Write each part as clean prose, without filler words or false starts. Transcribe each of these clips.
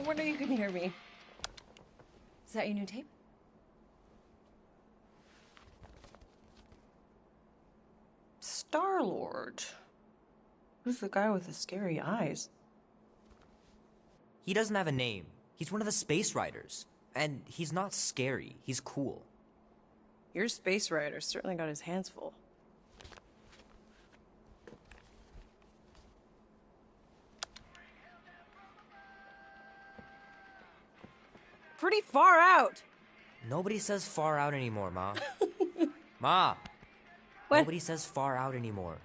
wonder you can hear me. Is that your new tape? Star-Lord. Who's the guy with the scary eyes? He doesn't have a name. He's one of the Space Riders. And he's not scary. He's cool. Your Space Rider certainly got his hands full. Pretty far out. Nobody says far out anymore, Ma. Ma! What? Nobody says far out anymore.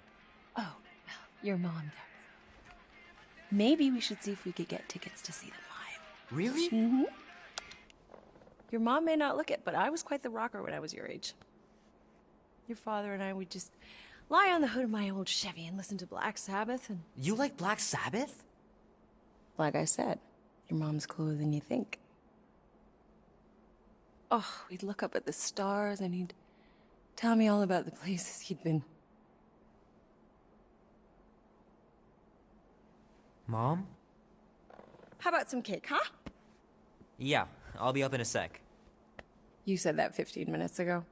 Oh, your mom does. Maybe we should see if we could get tickets to see them live. Really? Mm-hmm. Your mom may not look it, but I was quite the rocker when I was your age. Your father and I would just lie on the hood of my old Chevy and listen to Black Sabbath and... You like Black Sabbath? Like I said, your mom's cooler than you think. Oh, we'd look up at the stars and he'd tell me all about the places he'd been. Mom? How about some cake, huh? Yeah, I'll be up in a sec. You said that 15 minutes ago.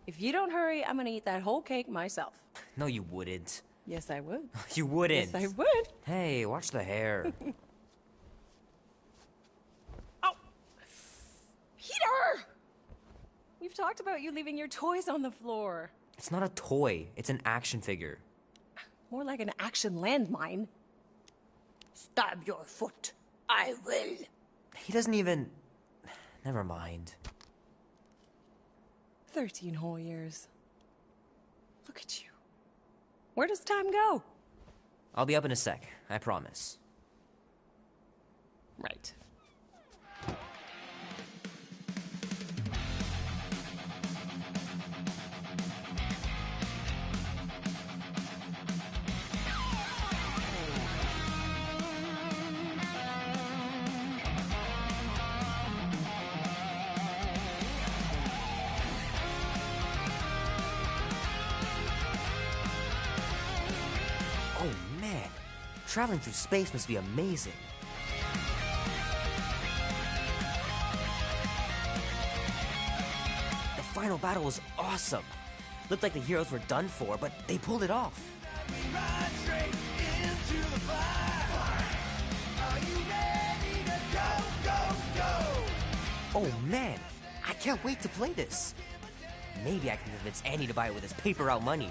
If you don't hurry, I'm gonna eat that whole cake myself. No, you wouldn't. Yes, I would. You wouldn't. Yes, I would. Hey, watch the hair. Oh! Peter! We've talked about you leaving your toys on the floor. It's not a toy. It's an action figure. More like an action landmine. Stab your foot. I will. He doesn't even... Never mind. 13 whole years. Look at you. Where does time go? I'll be up in a sec, I promise. Right. Oh man, traveling through space must be amazing. The final battle was awesome. Looked like the heroes were done for, but they pulled it off. Oh man, I can't wait to play this. Maybe I can convince Annie to buy it with his paper route money.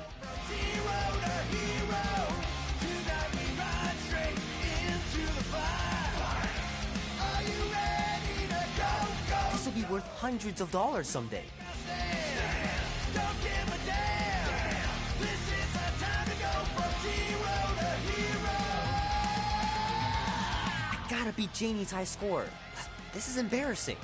This will be worth hundreds of dollars someday. I gotta beat Janie's high score. This is embarrassing.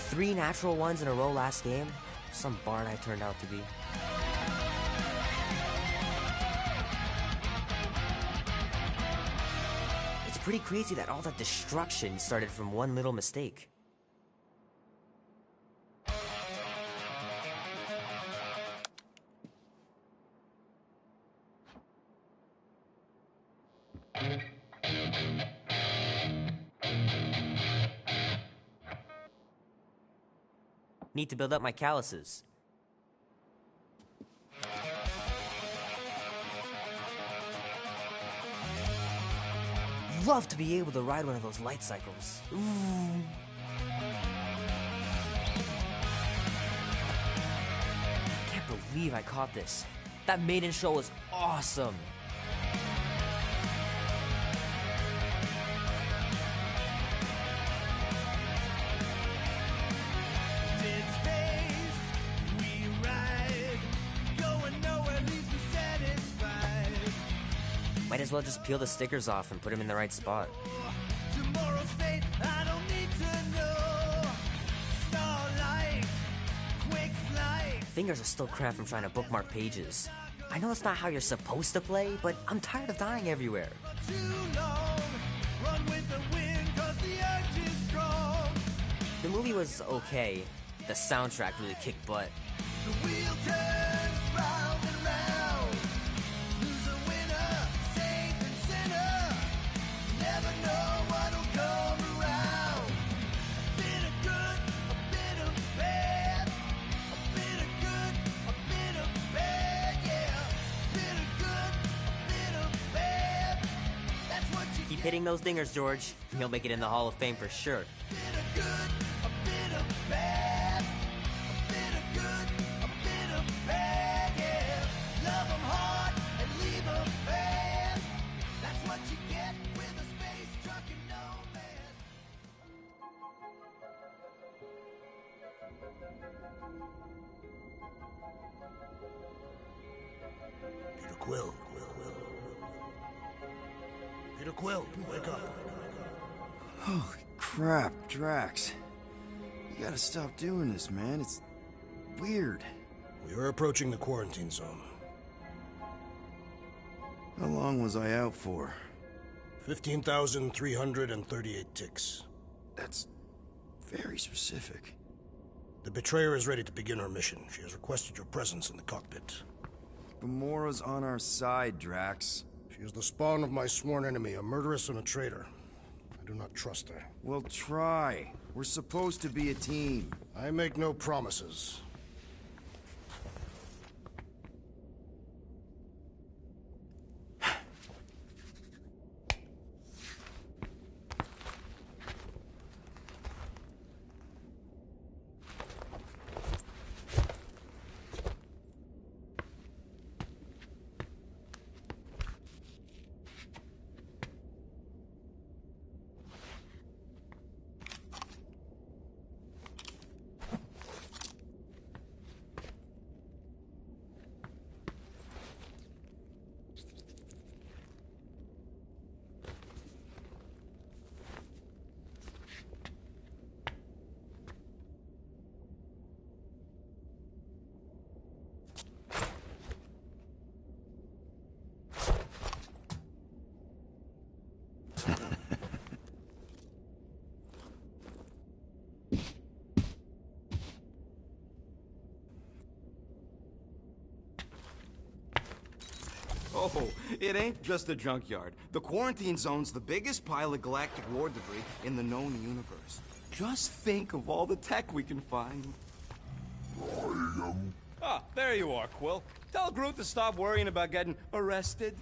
Three natural ones in a row last game. Some barn I turned out to be. It's pretty crazy that all that destruction started from one little mistake. Need to build up my calluses. Love to be able to ride one of those light cycles. Ooh. Can't believe I caught this. That maiden show was awesome. Might as well just peel the stickers off and put them in the right spot. Tomorrow's fate, I don't need to know. Starlight, quick flight. Fingers are still cramped from trying to bookmark pages. I know it's not how you're supposed to play, but I'm tired of dying everywhere. Too long, run with the wind, 'cause the urge is strong. The movie was okay. The soundtrack really kicked butt. The wheel turns round and round. Who's a winner, saint and sinner? Never know what'll come around. A bit of good, a bit of bad. A bit of good, a bit of bad, yeah. A bit of good, a bit of bad. That's what you Keep hitting those dingers, George. You'll make it in the Hall of Fame for sure. bit of good, a bit of bad. A bit of good, a bit of bad, yeah. Love 'em hard and leave 'em bad. That's what you get with a space truck and nomad. Peter Quill. Peter Quill, wake up. Holy crap, Drax. You gotta stop doing this, man. It's weird. We are approaching the quarantine zone. How long was I out for? 15,338 ticks. That's very specific. The Betrayer is ready to begin her mission. She has requested your presence in the cockpit. Gamora's on our side, Drax. She is the spawn of my sworn enemy, a murderess and a traitor. I do not trust her. Well, try. We're supposed to be a team. I make no promises. Oh, it ain't just a junkyard. The quarantine zone's the biggest pile of galactic war debris in the known universe. Just think of all the tech we can find. Ah, there you are, Quill. Tell Groot to stop worrying about getting arrested.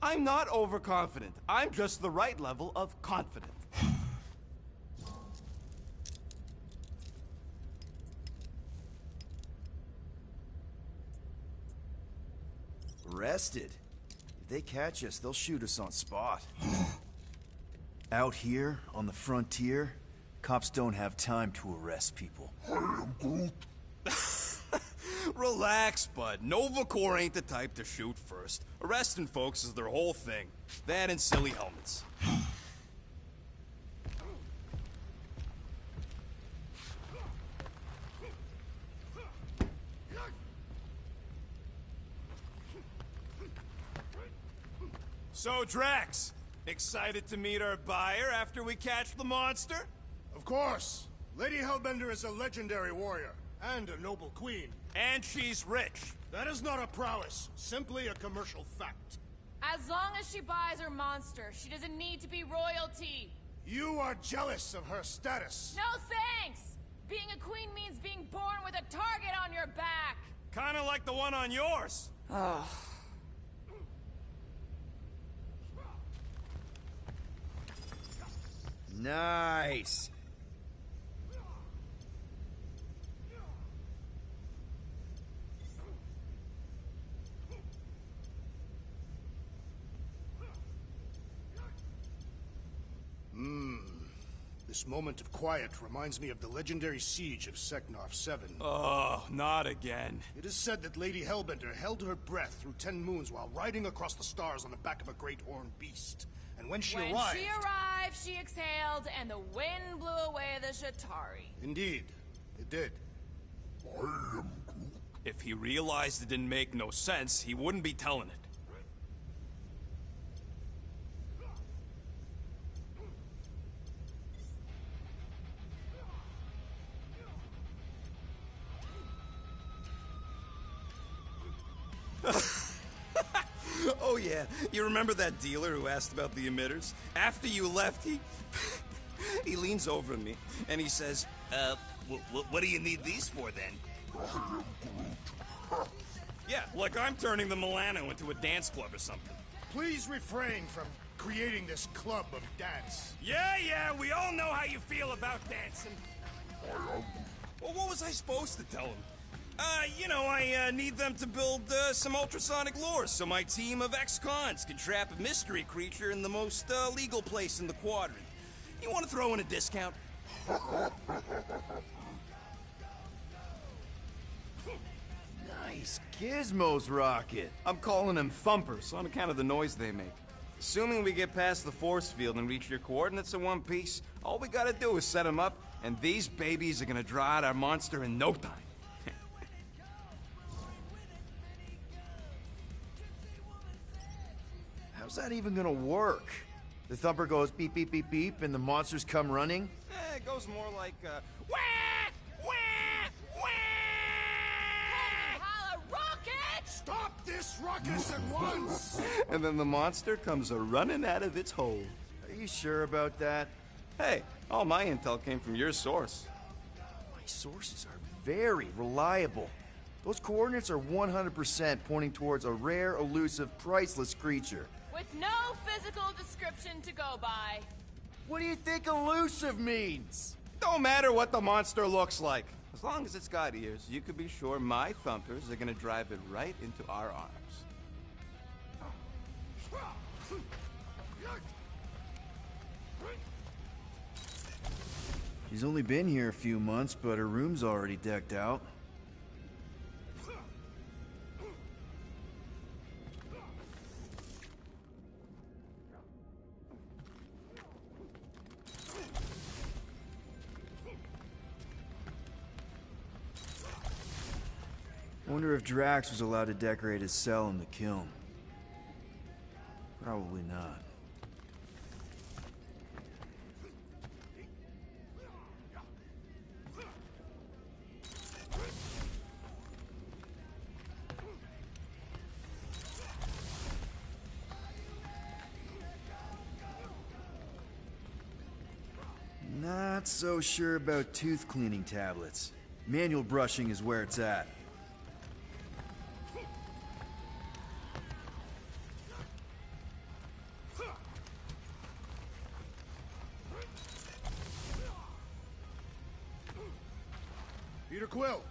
I'm not overconfident. I'm just the right level of confident. Arrested? If they catch us, they'll shoot us on spot. Out here, on the frontier, cops don't have time to arrest people. Relax, bud. Nova Corps ain't the type to shoot first. Arresting folks is their whole thing. That and silly helmets. So, Drax, excited to meet our buyer after we catch the monster? Of course! Lady Hellbender is a legendary warrior, and a noble queen. And she's rich. That is not a prowess, simply a commercial fact. As long as she buys her monster, she doesn't need to be royalty. You are jealous of her status. No thanks! Being a queen means being born with a target on your back! Kinda like the one on yours. Oh. Nice. This moment of quiet reminds me of the legendary siege of Seknarf 7. Oh, not again. It is said that Lady Hellbender held her breath through 10 moons while riding across the stars on the back of a great horned beast. And when she arrived... She exhaled, and the wind blew away the Shatari. Indeed, it did. If he realized it didn't make no sense, he wouldn't be telling it. Oh yeah, you remember that dealer who asked about the emitters? After you left, he he leans over to me and he says, what do you need these for then? Yeah, like I'm turning the Milano into a dance club or something. Please refrain from creating this club of dance. Yeah, we all know how you feel about dancing. Well, what was I supposed to tell him? I need them to build some ultrasonic lures so my team of ex-cons can trap a mystery creature in the most legal place in the quadrant. You want to throw in a discount? Nice gizmos, Rocket. I'm calling them thumpers on account of the noise they make. Assuming we get past the force field and reach your coordinates in one piece, all we gotta do is set them up, and these babies are gonna draw out our monster in no time. How's that even gonna work? The thumper goes beep, beep, beep, beep, and the monsters come running? It goes more like, wah! Wah! Wah! Holla, rocket! Stop this ruckus at once! And then the monster comes a-running out of its hole. Are you sure about that? Hey, all my intel came from your source. My sources are very reliable. Those coordinates are 100% pointing towards a rare, elusive, priceless creature. With no physical description to go by. What do you think elusive means? Don't matter what the monster looks like. As long as it's got ears, you could be sure my thumpers are gonna drive it right into our arms. She's only been here a few months, but her room's already decked out. Wonder if Drax was allowed to decorate his cell in the kiln. Probably not. Not so sure about tooth cleaning tablets. Manual brushing is where it's at. Peter Quill,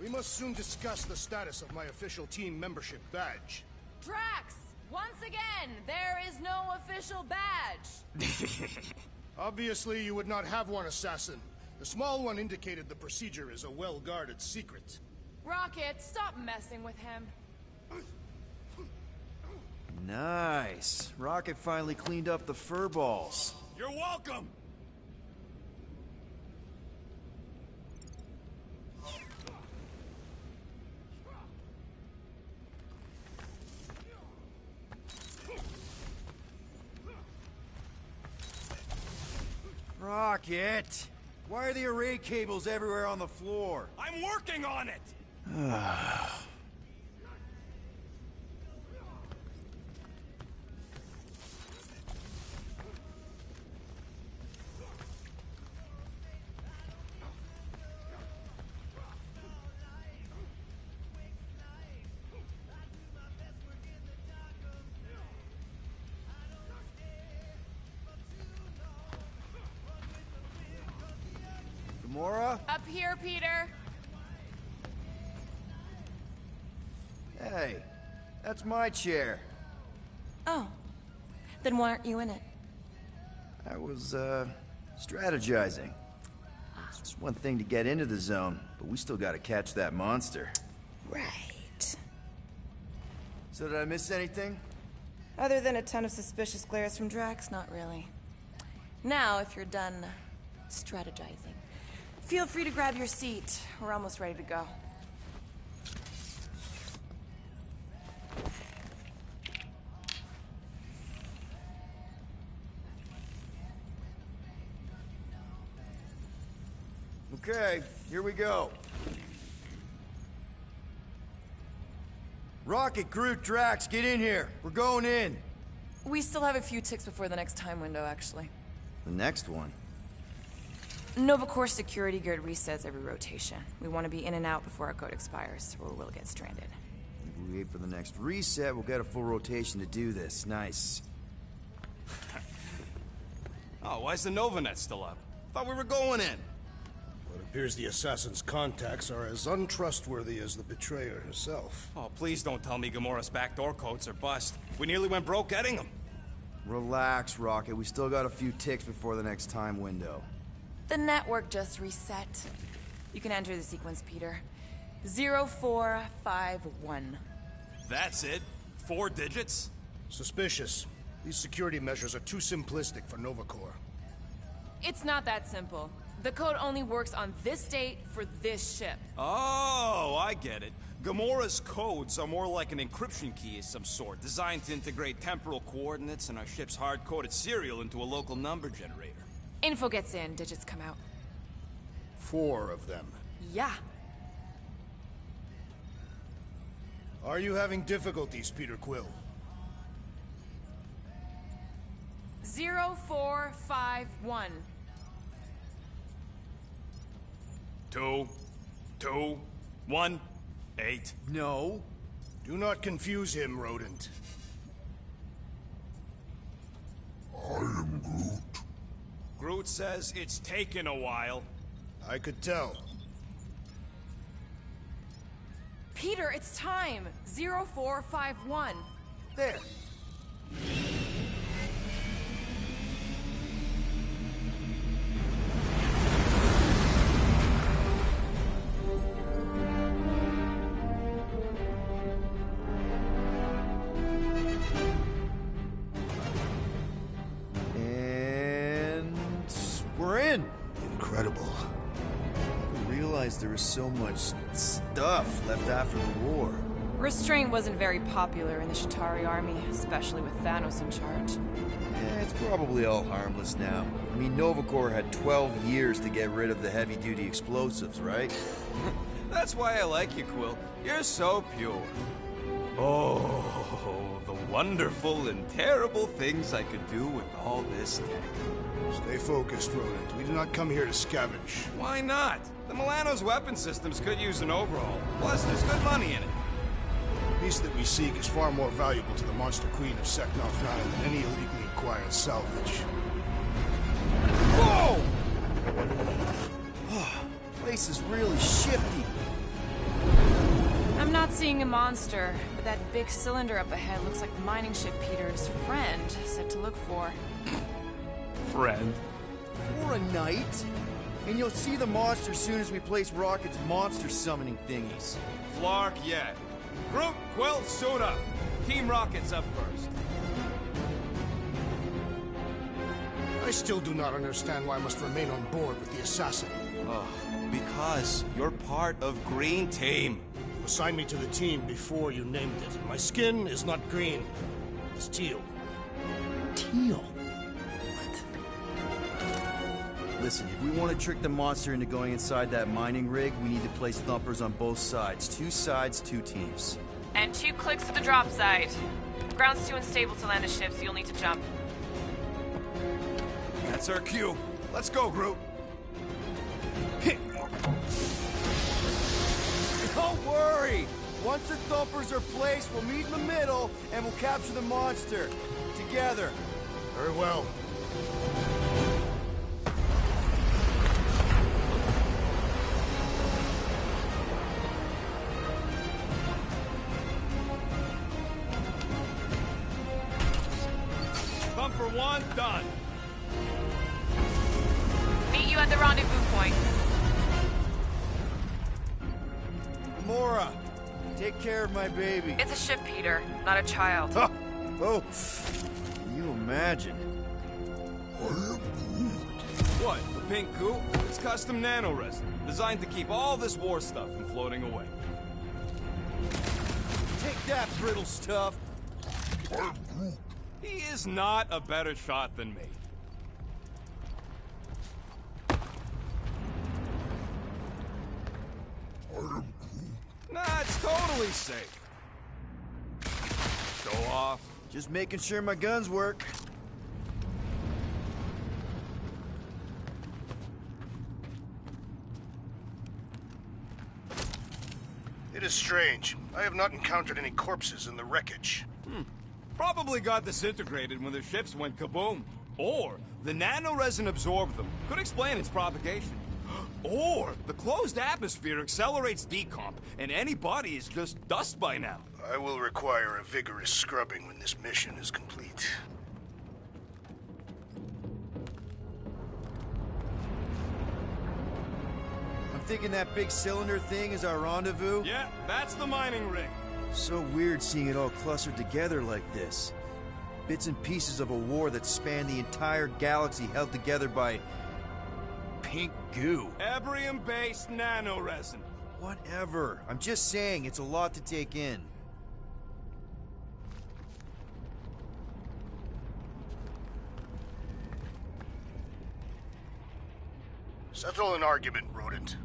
we must soon discuss the status of my official team membership badge. Drax! Once again, there is no official badge. Obviously, you would not have one, Assassin. The small one indicated the procedure is a well-guarded secret. Rocket, stop messing with him. Nice. Rocket finally cleaned up the fur balls. You're welcome! Rocket! Why are the array cables everywhere on the floor? I'm working on it! Gamora? Up here, Peter. Hey, that's my chair. Oh. Then why aren't you in it? I was, strategizing. It's just one thing to get into the zone, but we still gotta catch that monster. Right. So did I miss anything? Other than a ton of suspicious glares from Drax, not really. Now, if you're done strategizing, feel free to grab your seat. We're almost ready to go. Okay, here we go. Rocket, Groot, Drax, get in here. We're going in. We still have a few ticks before the next time window, actually. The next one? Nova Corps security grid resets every rotation. We want to be in and out before our code expires, or we'll get stranded. If we wait for the next reset, we'll get a full rotation to do this. Nice. Oh, why's the Novanet still up? Thought we were going in. Well, it appears the assassin's contacts are as untrustworthy as the betrayer herself. Oh, please don't tell me Gamora's backdoor codes are bust. We nearly went broke getting them. Relax, Rocket. We still got a few ticks before the next time window. The network just reset. You can enter the sequence, Peter. 0451. That's it? 4 digits? Suspicious. These security measures are too simplistic for Nova Corps. It's not that simple. The code only works on this date for this ship. Oh, I get it. Gamora's codes are more like an encryption key of some sort, designed to integrate temporal coordinates and our ship's hard-coded serial into a local number generator. Info gets in, digits come out. 4 of them. Yeah. Are you having difficulties, Peter Quill? 0451. 2, 2, 1, 8. No. Do not confuse him, rodent. Groot says it's taken a while. I could tell. Peter, it's time. 0451. There. And we're in. Incredible. I didn't realize there was so much stuff left after the war. Restraint wasn't very popular in the Chitauri army, especially with Thanos in charge. Yeah, it's probably all harmless now. I mean, Nova Corps had 12 years to get rid of the heavy-duty explosives, right? That's why I like you, Quill. You're so pure. Oh, the wonderful and terrible things I could do with all this tech. Stay focused, rodent. We do not come here to scavenge. Why not? The Milano's weapon systems could use an overhaul. Plus, there's good money in it. The piece that we seek is far more valuable to the Monster Queen of Seknarf 9 than any illegally acquired salvage. Whoa! Place is really shifty. I'm not seeing a monster, but that big cylinder up ahead looks like the mining ship Peter's friend said to look for. Friend. For a night. And you'll see the monster soon as we place Rocket's monster summoning thingies. Flark, yeah. Groot, Quill, suit up. Team Rocket's up first. I still do not understand why I must remain on board with the assassin. Because you're part of Green Team. You assigned me to the team before you named it, and my skin is not green. It's teal. Teal? Listen, if we want to trick the monster into going inside that mining rig, we need to place thumpers on both sides. 2 sides, 2 teams. And 2 clicks to the drop site. Ground's too unstable to land a ship, so you'll need to jump. That's our cue. Let's go, Groot. Don't worry! Once the thumpers are placed, we'll meet in the middle, and we'll capture the monster. Together. Very well. done. Meet you at the rendezvous point. Gamora, take care of my baby. It's a ship, Peter, not a child. Huh. Oh, can you imagine? What, the pink goo? It's custom nanoresin, designed to keep all this war stuff from floating away. Take that, brittle stuff. He is not a better shot than me. Nah, it's totally safe. Show off. Just making sure my guns work. It is strange. I have not encountered any corpses in the wreckage. Probably got disintegrated when their ships went kaboom. Or the nanoresin absorbed them. Could explain its propagation. Or the closed atmosphere accelerates decomp, and any body is just dust by now. I will require a vigorous scrubbing when this mission is complete. I'm thinking that big cylinder thing is our rendezvous. Yeah, that's the mining ring. So weird seeing it all clustered together like this. Bits and pieces of a war that spanned the entire galaxy held together by... pink goo. Ebrium-based nanoresin. Whatever. I'm just saying, it's a lot to take in. Settle an argument, rodent.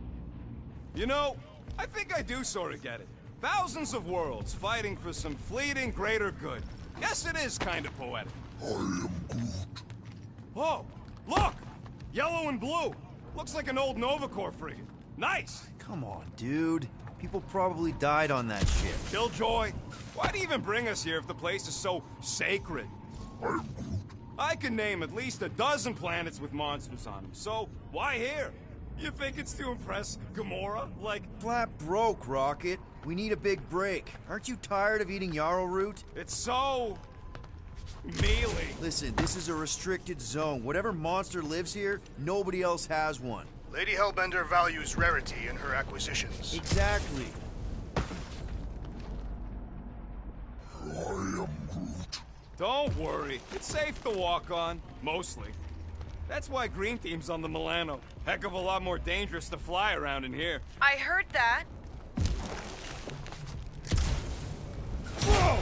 You know, I think I do sort of get it. Thousands of worlds fighting for some fleeting greater good. Yes, it is kind of poetic. I am Groot. Oh, look! Yellow and blue. Looks like an old Nova Corps frigate. Nice! Come on, dude. People probably died on that ship. Killjoy, why'd he even bring us here if the place is so sacred? I am Groot. I can name at least a dozen planets with monsters on them, so why here? You think it's to impress Gamora? Like... Flat broke, Rocket. We need a big break. Aren't you tired of eating yarrow root? It's so... mealy. Listen, this is a restricted zone. Whatever monster lives here, nobody else has one. Lady Hellbender values rarity in her acquisitions. Exactly. I am Groot. Don't worry. It's safe to walk on. Mostly. That's why Green Team's on the Milano. Heck of a lot more dangerous to fly around in here. I heard that. Whoa!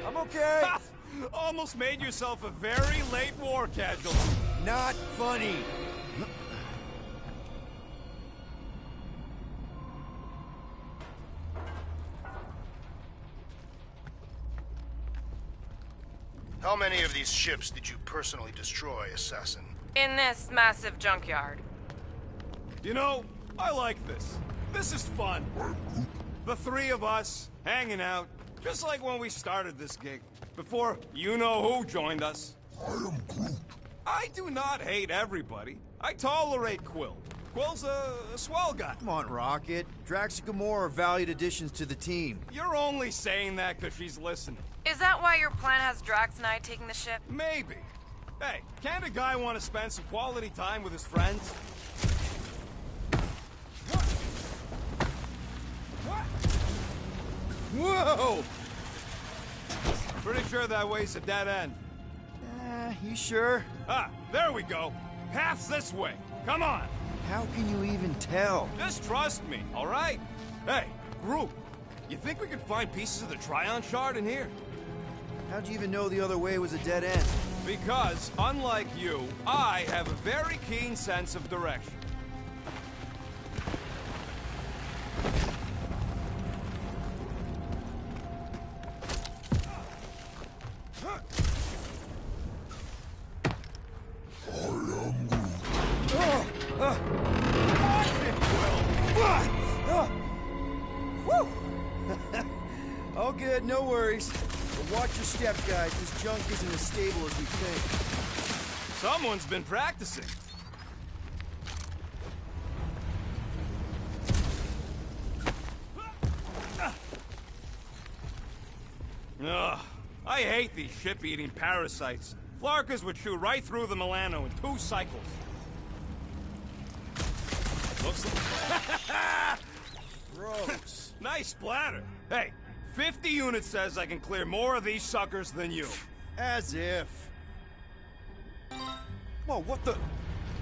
I'm okay. Almost made yourself a very late war casualty. Not funny. How many of these ships did you personally destroy, Assassin? In this massive junkyard. You know, I like this. This is fun. The three of us, hanging out, just like when we started this gig. Before you-know-who joined us. I am Groot. I do not hate everybody. I tolerate Quill. Quill's a swell guy. Come on, Rocket. Drax and Gamora are valued additions to the team. You're only saying that because she's listening. Is that why your plan has Drax and I taking the ship? Maybe. Hey, can't a guy want to spend some quality time with his friends? What? Whoa! Pretty sure that way's a dead end. You sure? Ah, there we go. Path's this way. Come on. How can you even tell? Just trust me, all right? Hey, Groot, you think we could find pieces of the Tryon Shard in here? How'd you even know the other way was a dead end? Because, unlike you, I have a very keen sense of direction. All good, no worries. But watch your step, guys. This junk isn't as stable as we think. Someone's been practicing. Ugh, I hate these ship-eating parasites. Flarkers would chew right through the Milano in 2 cycles. Looks like... Gross. Nice splatter. Hey, 50 units says I can clear more of these suckers than you. As if. Whoa, what the...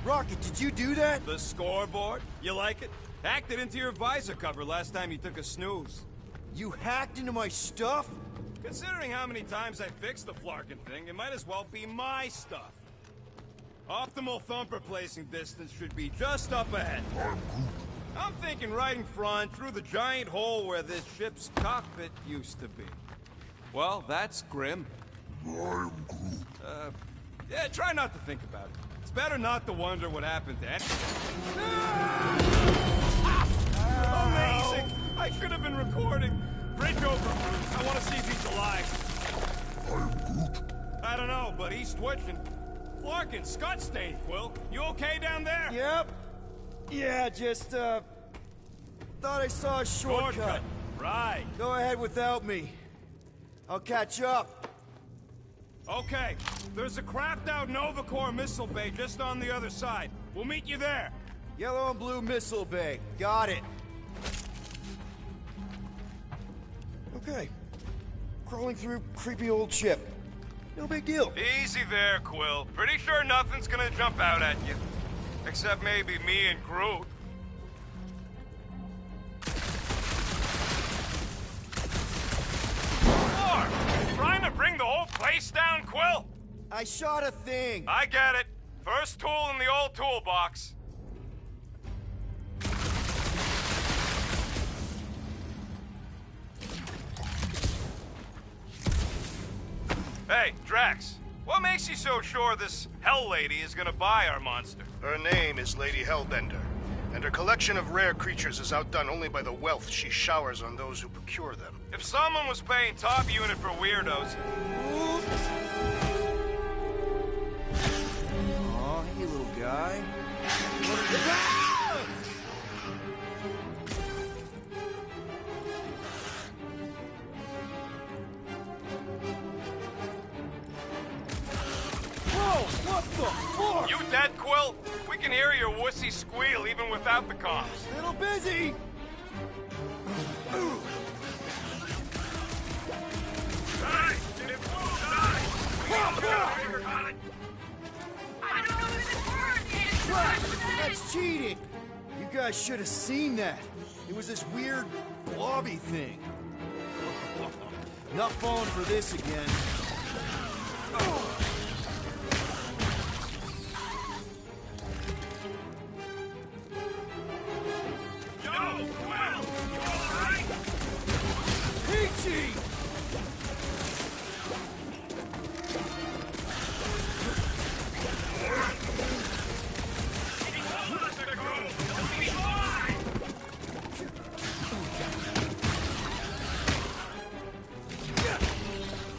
Rocket, did you do that? The scoreboard? You like it? Hacked it into your visor cover last time you took a snooze. You hacked into my stuff? Considering how many times I fixed the Flarkin thing, it might as well be my stuff. Optimal thumper placing distance should be just up ahead. I'm thinking right in front, through the giant hole where this ship's cockpit used to be. Well, that's grim. I'm Groot. Yeah, try not to think about it. It's better not to wonder what happened to anyone. Amazing! I should have been recording. Bridge over, Bruce. I want to see if he's alive. I'm Groot. I don't know, but he's twitching. Flarkin, Scott stained, Quill. You okay down there? Yep. Yeah, just, thought I saw a shortcut. Right. Go ahead without me. I'll catch up. Okay. There's a crapped-out Nova Corps missile bay just on the other side. We'll meet you there. Yellow and blue missile bay. Got it. Okay. Crawling through creepy old ship. No big deal. Easy there, Quill. Pretty sure nothing's gonna jump out at you. Except maybe me and Groot. Lord! Trying to bring the whole place down, Quill? I shot a thing. I get it. First tool in the old toolbox. Hey, Drax. What makes you so sure this Hell Lady is gonna buy our monster? Her name is Lady Hellbender, and her collection of rare creatures is outdone only by the wealth she showers on those who procure them. If someone was paying top unit for weirdos... Aw, hey, little guy. What the fuck? You dead, Quill? We can hear your wussy squeal even without the comms. Little busy. That's cheating. You guys should have seen that. It was this weird blobby thing. Not falling for this again. Peachy!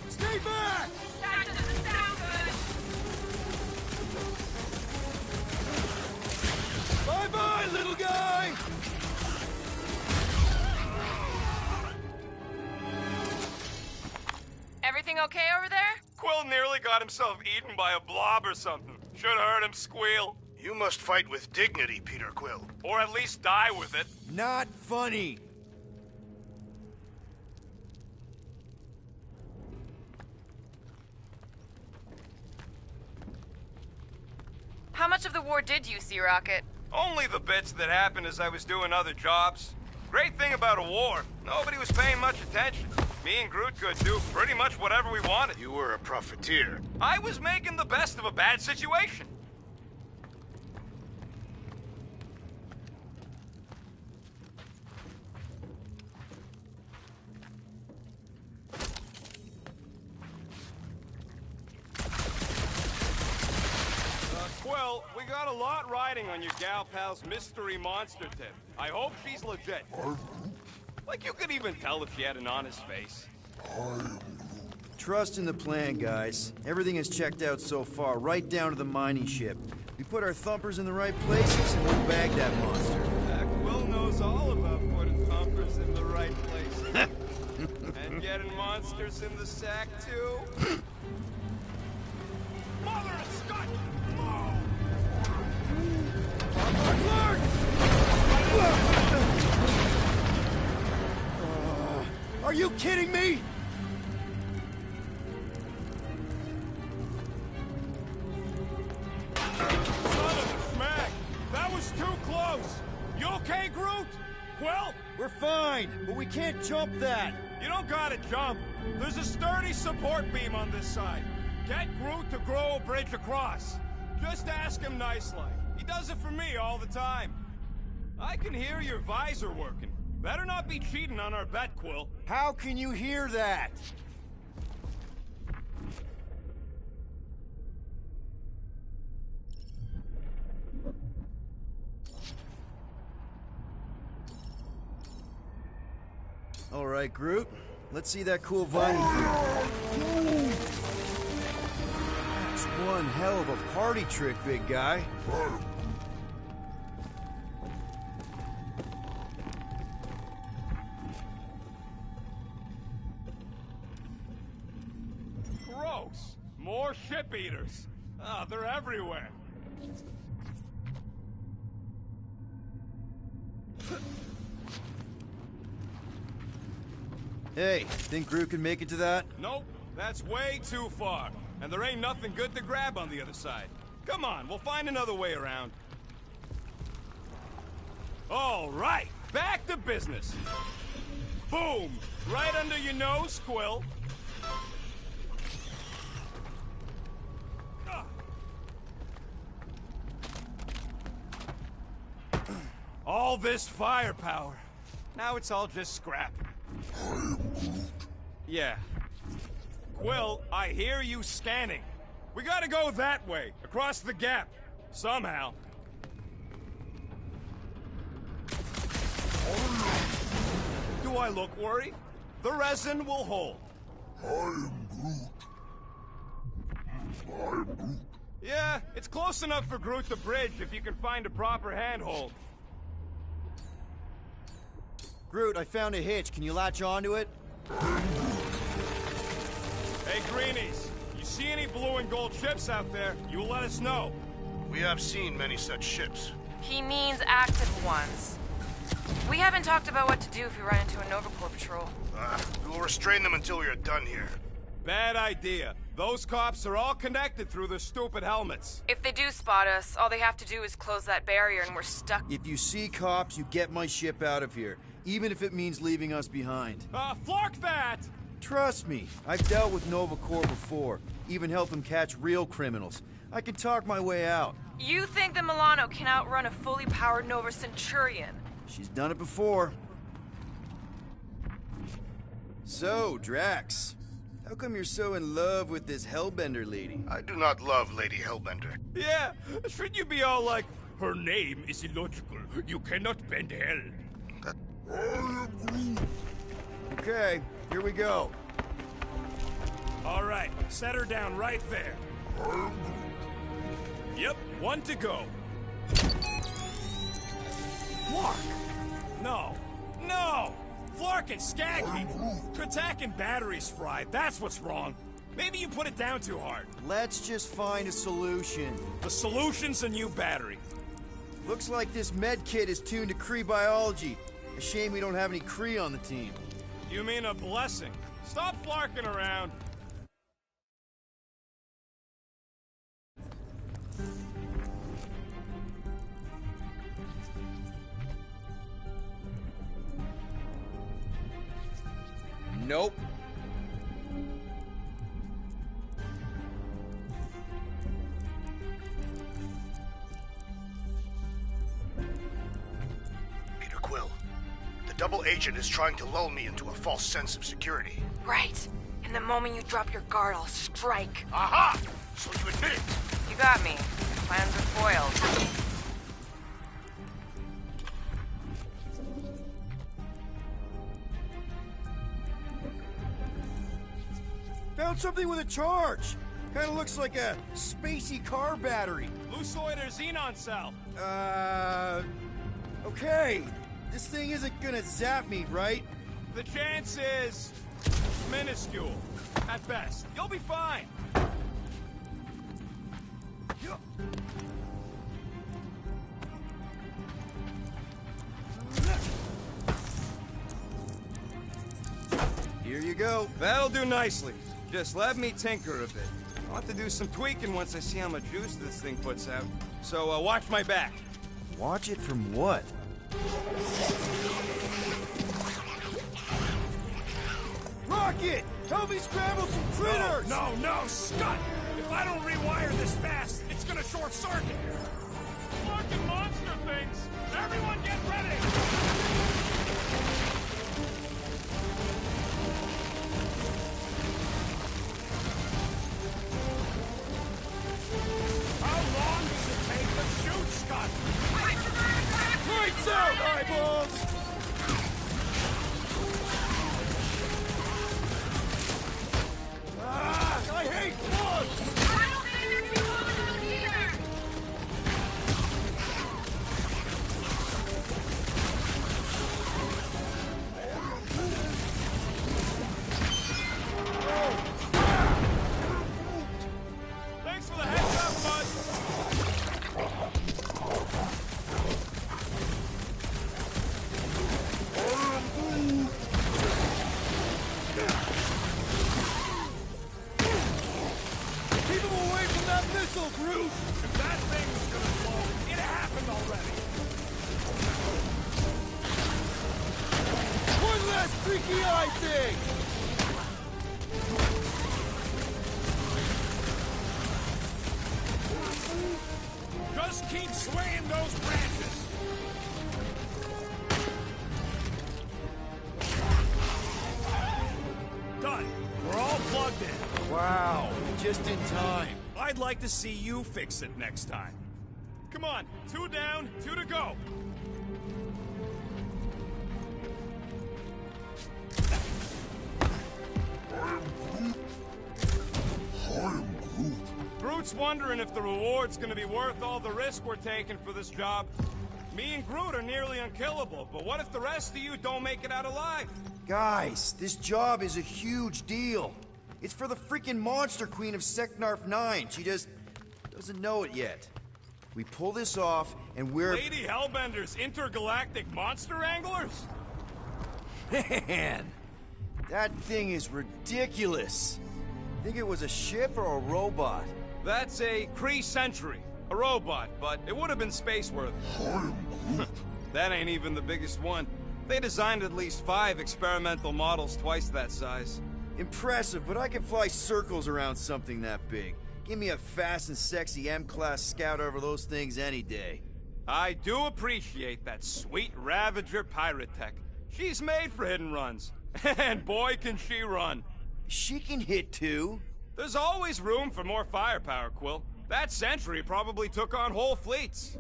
Stay back! That doesn't sound good. Bye-bye, little guy! Everything okay over there? Quill nearly got himself eaten by a blob or something. Should have heard him squeal. You must fight with dignity, Peter Quill. Or at least die with it. Not funny. How much of the war did you see, Rocket? Only the bits that happened as I was doing other jobs. Great thing about a war, nobody was paying much attention. Me and Groot could do pretty much whatever we wanted. You were a profiteer. I was making the best of a bad situation. Quill, we got a lot riding on your gal pal's mystery monster tip. I hope she's legit. Like you could even tell if she had an honest face. Trust in the plan, guys. Everything is checked out so far, right down to the mining ship. We put our thumpers in the right places and we'll bag that monster. Quill knows all about putting thumpers in the right place. And getting monsters in the sack, too? Mother of Scott! No! Are you kidding me? Son of a smack! That was too close! You okay, Groot? Well, We're fine, but we can't jump that. you don't gotta jump. There's a sturdy support beam on this side. Get Groot to grow a bridge across. Just ask him nice-like. He does it for me all the time. I can hear your visor working. Better not be cheating on our bet, Quill. How can you hear that? All right, Groot. Let's see that cool vinyl. That's one hell of a party trick, big guy. Gross. More ship eaters. Ah, they're everywhere. Hey, think Groot can make it to that? Nope, that's way too far. And there ain't nothing good to grab on the other side. Come on, we'll find another way around. All right, back to business. Boom! Right under your nose, Quill. All this firepower. Now it's all just scrap. Yeah. Quill, I hear you scanning. We gotta go that way, across the gap. Somehow. Do I look worried? The resin will hold. I am Groot. Yeah, it's close enough for Groot to bridge if you can find a proper handhold. Groot, I found a hitch. Can you latch onto it? Hey, Greenies, you see any blue and gold ships out there, you let us know. We have seen many such ships. He means active ones. We haven't talked about what to do if we run into a Nova Corps patrol. We will restrain them until we are done here. Bad idea. Those cops are all connected through their stupid helmets. If they do spot us, all they have to do is close that barrier and we're stuck. If you see cops, you get my ship out of here, even if it means leaving us behind. Flark that! Trust me, I've dealt with Nova Corps before, even helped them catch real criminals. I can talk my way out. You think that Milano can outrun a fully powered Nova Centurion? She's done it before. So, Drax, how come you're so in love with this Hellbender lady? I do not love Lady Hellbender. Yeah, should you be all like, her name is illogical, you cannot bend hell. Okay, here we go. All right, set her down right there. Yep, one to go. Flark! No, no! Flark and Skaggy! Attack and batteries fried, that's what's wrong. Maybe you put it down too hard. Let's just find a solution. The solution's a new battery. Looks like this med kit is tuned to Kree biology. A shame we don't have any Kree on the team. You mean a blessing? Stop flarking around. Nope. Peter Quill, the double agent is trying to lull me into a false sense of security. Right. And the moment you drop your guard, I'll strike. Aha! So you admit it? You got me. Plans are foiled. Found something with a charge. Kind of looks like a spacey car battery. Lusoid or xenon cell? Okay. This thing isn't gonna zap me, right? The chance is minuscule. At best. You'll be fine. Here you go. That'll do nicely. Just let me tinker a bit. I'll have to do some tweaking once I see how much juice this thing puts out. So, watch my back. Watch it from what? Rocket! Help me scramble some critters! No, Scott! If I don't rewire this fast, it's gonna short circuit. Fucking monster things! Everyone get ready! How long does it take to shoot, Scott? Lights out, eyeballs! I hate bugs! I don't think they're too close either! Thanks for the heads up, bud. Keep him away from that missile, Groot! If that thing was gonna blow, it happened already. One last freaky eye thing! Just keep swinging those branches. Done. We're all plugged in. Wow, just in time. I'd like to see you fix it next time. Come on, 2 down, 2 to go. Groot's wondering if the reward's gonna be worth all the risk we're taking for this job. Me and Groot are nearly unkillable, but what if the rest of you don't make it out alive? Guys, this job is a huge deal. It's for the freaking Monster Queen of Seknarf 9. She just doesn't know it yet. We pull this off, and we're... Lady Hellbender's intergalactic monster anglers? Man, that thing is ridiculous. Think it was a ship or a robot? That's a Kree Sentry. A robot, but it would have been space-worthy. That ain't even the biggest one. They designed at least 5 experimental models twice that size. Impressive, but I can fly circles around something that big. Give me a fast and sexy M-Class Scout over those things any day. I do appreciate that sweet Ravager pirate tech. She's made for hidden runs. And boy, can she run. She can hit too. There's always room for more firepower, Quill. That Sentry probably took on whole fleets.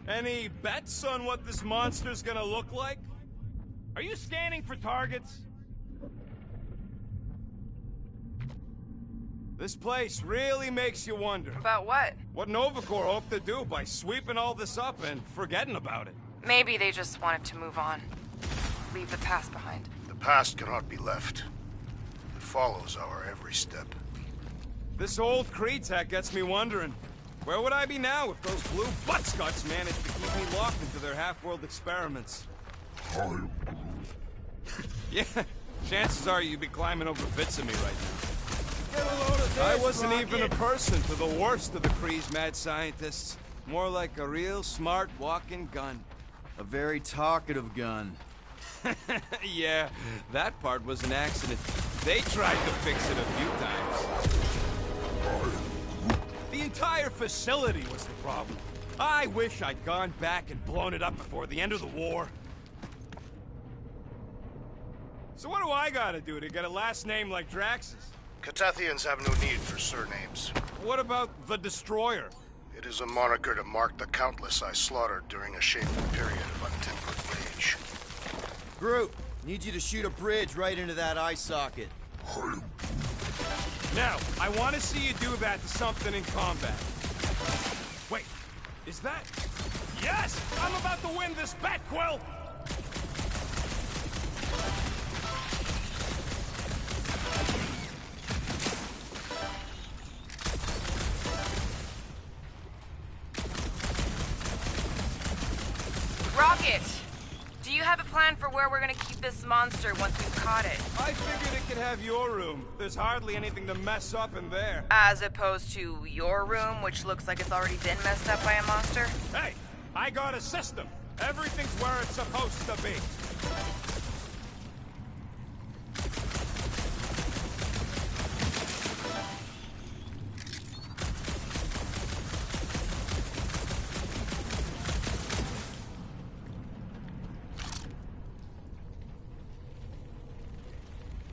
Any bets on what this monster's gonna look like? Are you scanning for targets? This place really makes you wonder. About what? What Nova Corps hoped to do by sweeping all this up and forgetting about it. Maybe they just wanted to move on. Leave the past behind. The past cannot be left. It follows our every step. This old Kree tech gets me wondering. Where would I be now if those blue buttscots managed to keep me locked into their half-world experiments? Yeah, chances are you'd be climbing over bits of me right now. Get a load of this, I wasn't Rocket. even a person to the worst of the Kree's mad scientists. More like a real smart walking gun. A very talkative gun. Yeah, that part was an accident. They tried to fix it a few times. The entire facility was the problem. I wish I'd gone back and blown it up before the end of the war. So what do I gotta do to get a last name like Drax's? Catathians have no need for surnames. What about the Destroyer? It is a moniker to mark the countless I slaughtered during a shameful period of untempered rage. Groot, need you to shoot a bridge right into that eye socket. Now, I want to see you do that to something in combat. Wait, Is that... Yes! I'm about to win this bet, Quill! Rocket! Do you have a plan for where we're gonna keep this monster once we've caught it? I figured it could have your room. There's hardly anything to mess up in there. As opposed to your room, which looks like it's already been messed up by a monster? Hey, I got a system. Everything's where it's supposed to be.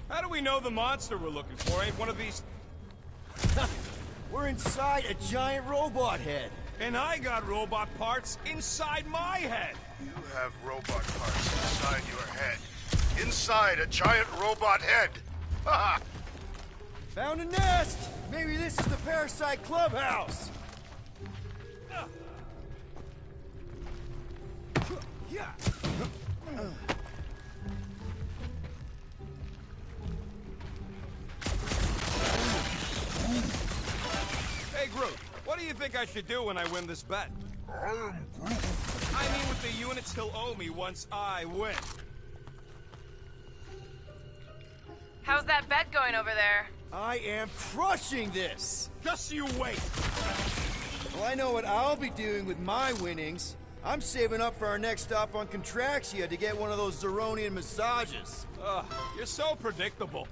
How do we know the monster we're looking for ain't one of these... We're inside a giant robot head. And I got robot parts inside my head. You have robot parts inside your head. Inside a giant robot head. Haha! Found a nest! Maybe this is the Parasite Clubhouse! Hey, Groot, what do you think I should do when I win this bet? I am Groot. I mean with the units he'll owe me once I win. How's that bet going over there? I am crushing this! Just you wait! Well, I know what I'll be doing with my winnings. I'm saving up for our next stop on Contraxia to get one of those Zeronian massages. Ugh, you're so predictable.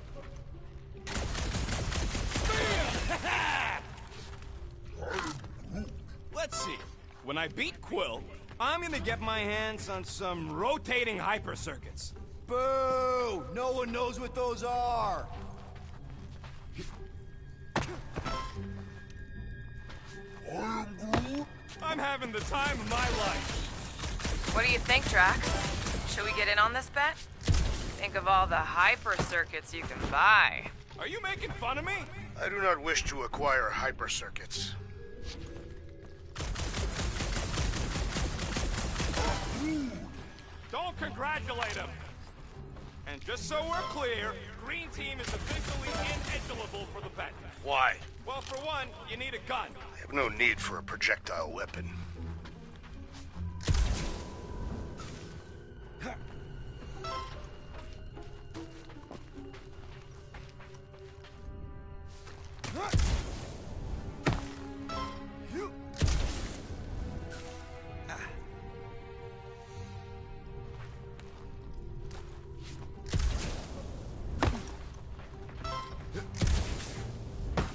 Let's see. When I beat Quill, I'm gonna get my hands on some rotating hyper circuits. Boo! No one knows what those are! I am Groot. I'm having the time of my life. What do you think, Drax? Should we get in on this bet? Think of all the hyper circuits you can buy. Are you making fun of me? I do not wish to acquire hyper circuits. Don't congratulate him. And just so we're clear, Green Team is officially ineligible for the bet. Why? Well, for one, you need a gun. I have no need for a projectile weapon.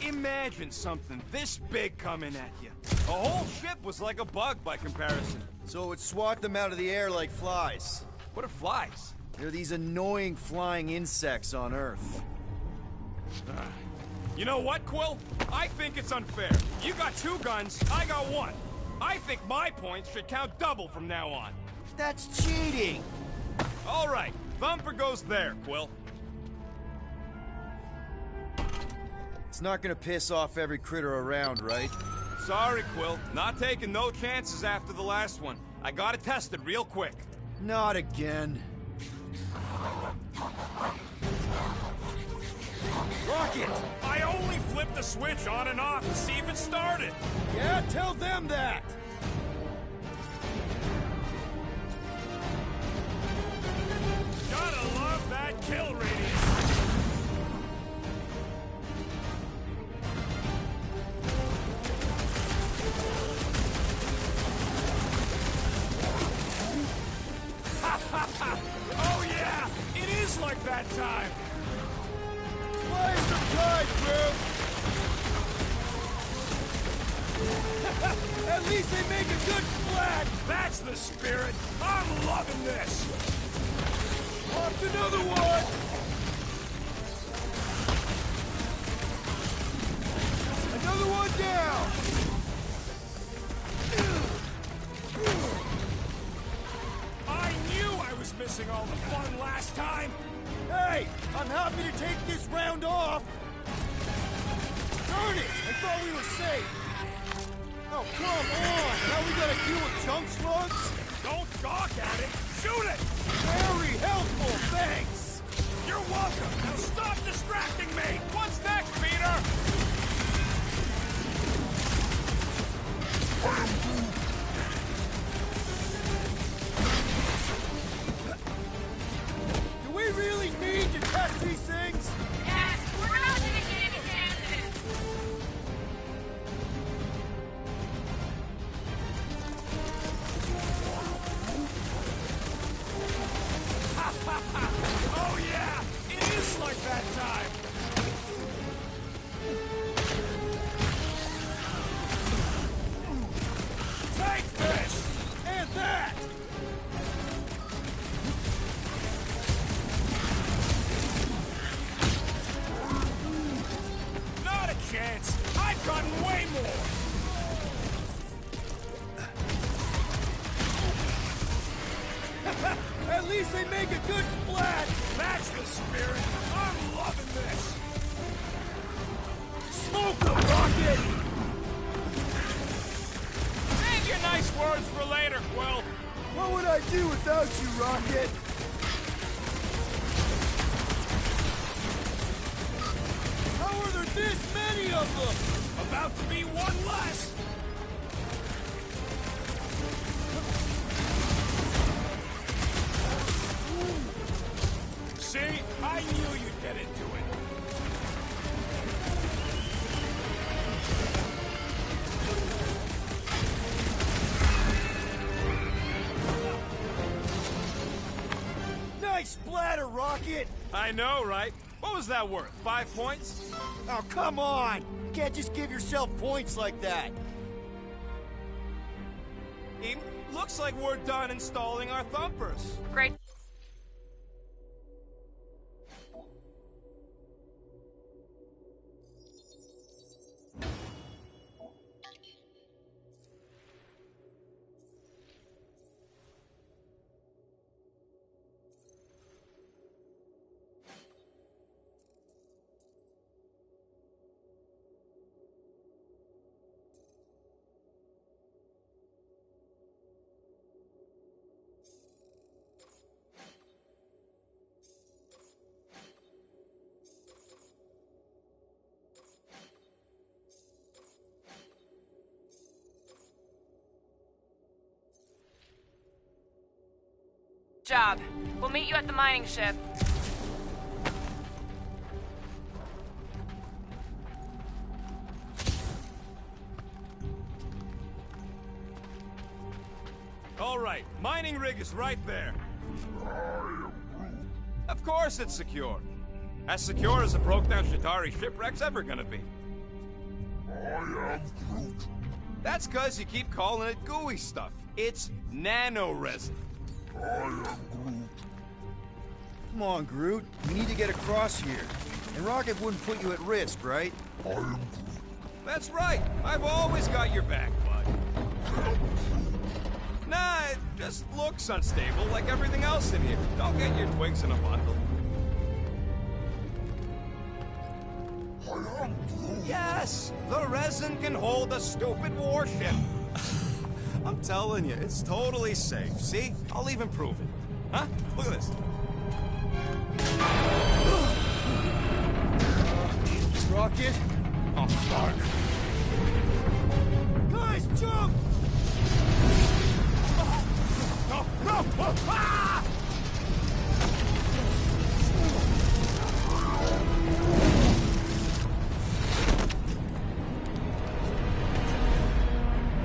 Imagine something this big coming at you. The whole ship was like a bug by comparison. So it would swat them out of the air like flies. What are flies? They're these annoying flying insects on Earth. You know what, Quill? I think it's unfair. You got 2 guns, I got 1. I think my points should count double from now on. That's cheating! All right, Thumper goes there, Quill. It's not gonna piss off every critter around, right? Sorry, Quill. Not taking no chances after the last one. I gotta test it real quick. Not again. Rocket! I only flipped the switch on and off to see if it started. Yeah, tell them that! Gotta love that kill radius. Oh yeah! It is like that time! Play some tide, Groot! At least they make a good flag! That's the spirit! I'm loving this! Off to another one! Another one down! I knew I was missing all the fun last time! Hey! I'm happy to take this round off! Darn it! I thought we were safe! Oh, come on! Now we gotta deal with junk slugs? Don't gawk at it! Shoot it! Very helpful, thanks! You're welcome! Now stop distracting me! What's next, Peter? Do we really need to touch these things? Yes, we're not gonna get any chances. Oh yeah! It is like that time! Take this! And that! Not a chance! I've gotten way more! At least they make a good splat! That's the spirit! I'm loving this! Smoke the rocket! Save your nice words for later, Quill! What would I do without you, Rocket? How are there this many of them? About to be one less! See? I knew you'd get into it. Nice splatter, Rocket! I know, right? What was that worth? 5 points? Oh, come on! You can't just give yourself points like that. Looks like we're done installing our thumpers. Great. Job. We'll meet you at the mining ship. All right, mining rig is right there. Of course it's secure. As secure as a broke-down Shatari shipwreck's ever gonna be. That's cause you keep calling it gooey stuff. It's nano-resin. Come on, Groot. We need to get across here. And Rocket wouldn't put you at risk, right? That's right. I've always got your back, bud. Nah, it just looks unstable like everything else in here. Don't get your twigs in a bundle. Yes, the resin can hold a stupid warship. I'm telling you, it's totally safe. See? I'll even prove it. Huh? Look at this. Rocket? Oh, fuck. Guys, jump! No, no! Ah!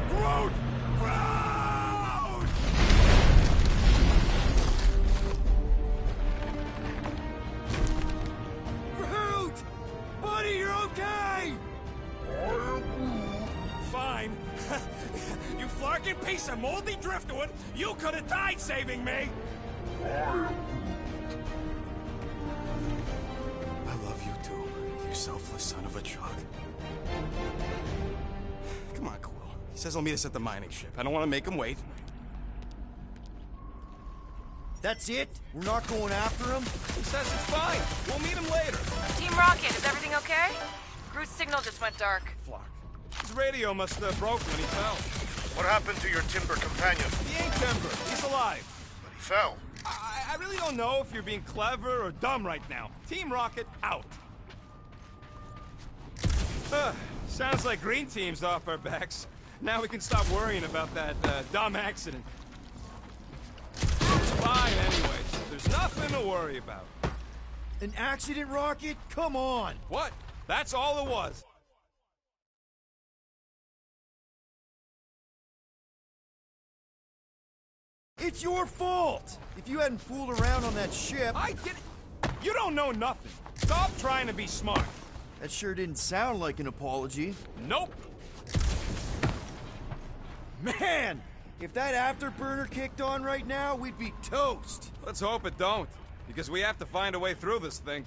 Groot! Groot! Groot! Buddy, you're okay! Fine. You flarkin' piece of moldy driftwood! You could have died saving me! I love you too, you selfless son of a truck. Come on, Quill. He says he'll meet us at the mining ship. I don't want to make him wait. That's it? We're not going after him? He says it's fine. We'll meet him later. Team Rocket, is everything okay? Groot's signal just went dark. Flark. Groot's radio must have broke when he fell. What happened to your timber companion? He ain't Timber. He's alive. But he fell. I really don't know if you're being clever or dumb right now. Team Rocket, out. Sounds like Green Team's off our backs. Now we can stop worrying about that dumb accident. It's fine anyway. There's nothing to worry about. An accident, Rocket? Come on! What? That's all it was. It's your fault! If you hadn't fooled around on that ship... I did it. You don't know nothing. Stop trying to be smart. That sure didn't sound like an apology. Nope. Man! If that afterburner kicked on right now, we'd be toast! Let's hope it don't, because we have to find a way through this thing.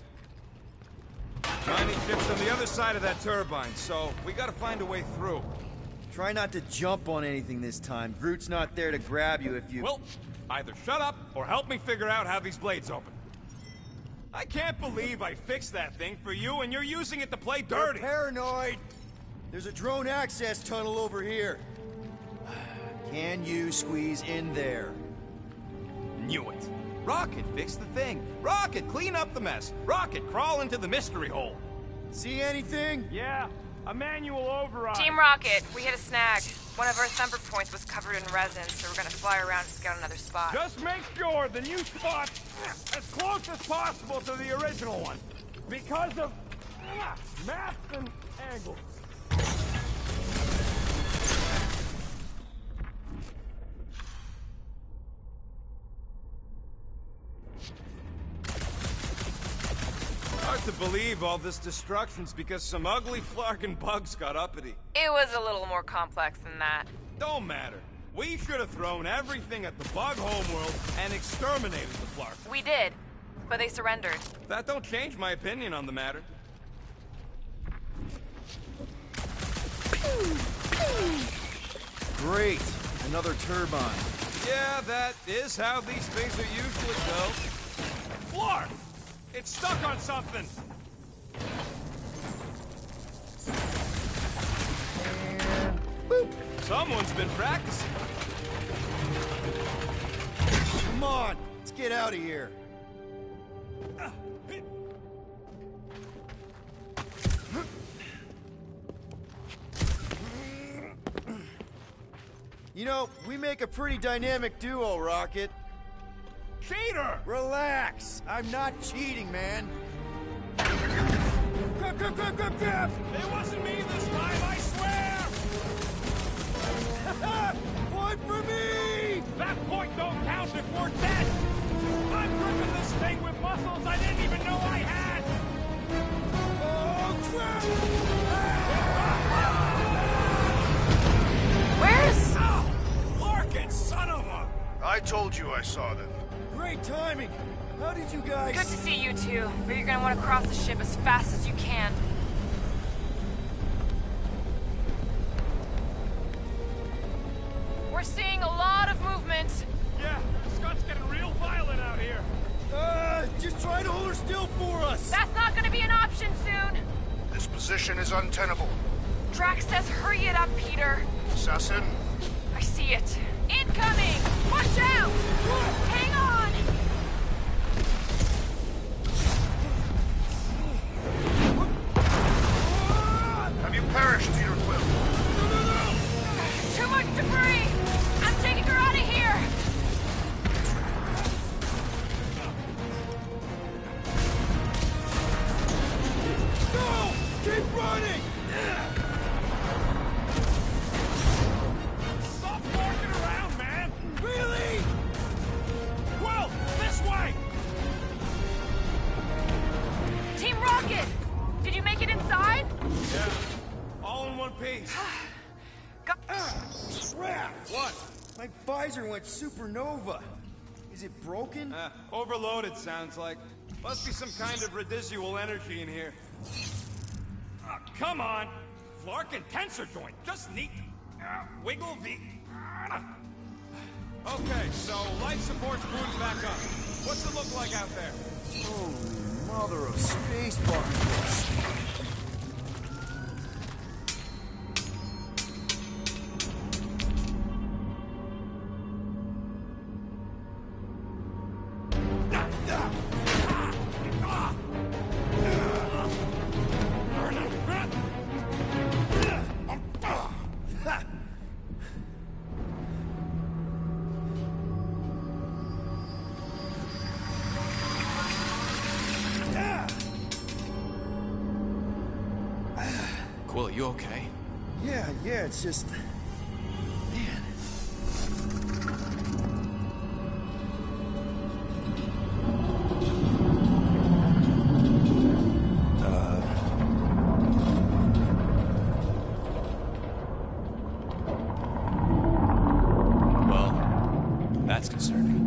Mining ship's on the other side of that turbine, so we gotta find a way through. Try not to jump on anything this time. Groot's not there to grab you if you... Well, either shut up or help me figure out how these blades open. I can't believe I fixed that thing for you and you're using it to play dirty. You're paranoid! There's a drone access tunnel over here. Can you squeeze in there? Knew it. Rocket, fix the thing. Rocket, clean up the mess. Rocket, crawl into the mystery hole. See anything? Yeah, a manual override. Team Rocket, we hit a snag. One of our thumper points was covered in resin, so we're gonna fly around and scout another spot. Just make sure the new spot as close as possible to the original one. Because of math and angles. Hard to believe all this destruction's because some ugly Flarkin bugs got uppity. It was a little more complex than that. Don't matter. We should have thrown everything at the bug homeworld and exterminated the Flarkin. We did, but they surrendered. That don't change my opinion on the matter. Great! Another turbine. Yeah, that is how these things are usually built. Flark! It's stuck on something! And... boop! Someone's been practicing. Come on! Let's get out of here. You know, we make a pretty dynamic duo, Rocket. Cheater! Relax! I'm not cheating, man. Grab, grab, grab, grab, grab! It wasn't me this time, I swear! Point for me! That point don't count if we're dead! I'm gripping this thing with muscles I didn't even know I had! Oh, crap! Where's... Oh, Larkin, son of a... I told you I saw them. Great timing! How did you guys... Good to see you two, but you're gonna want to cross the ship as fast as you can. We're seeing a lot of movement. Yeah, Scott's getting real violent out here. Just try to hold her still for us! That's not gonna be an option soon. This position is untenable. Drax says hurry it up, Peter. Assassin? I see it. Incoming! Watch out! Hang on! Have you perished, Peter Quill? Too much debris! I'm taking her out of here! No! Keep running! Stop walking around, man! Really? Quill, this way! Team Rocket! Did you make it inside? Yeah, all in one piece. Crap! What? My visor went supernova. Is it broken? Overloaded, sounds like. Must be some kind of residual energy in here. Come on! Flarkin tensor joint, just neat. Wiggle the... Okay, so life support's booted back up. What's it look like out there? Holy mother of space buckets. Quill, you okay? Yeah, it's just... Man. Well, that's concerning.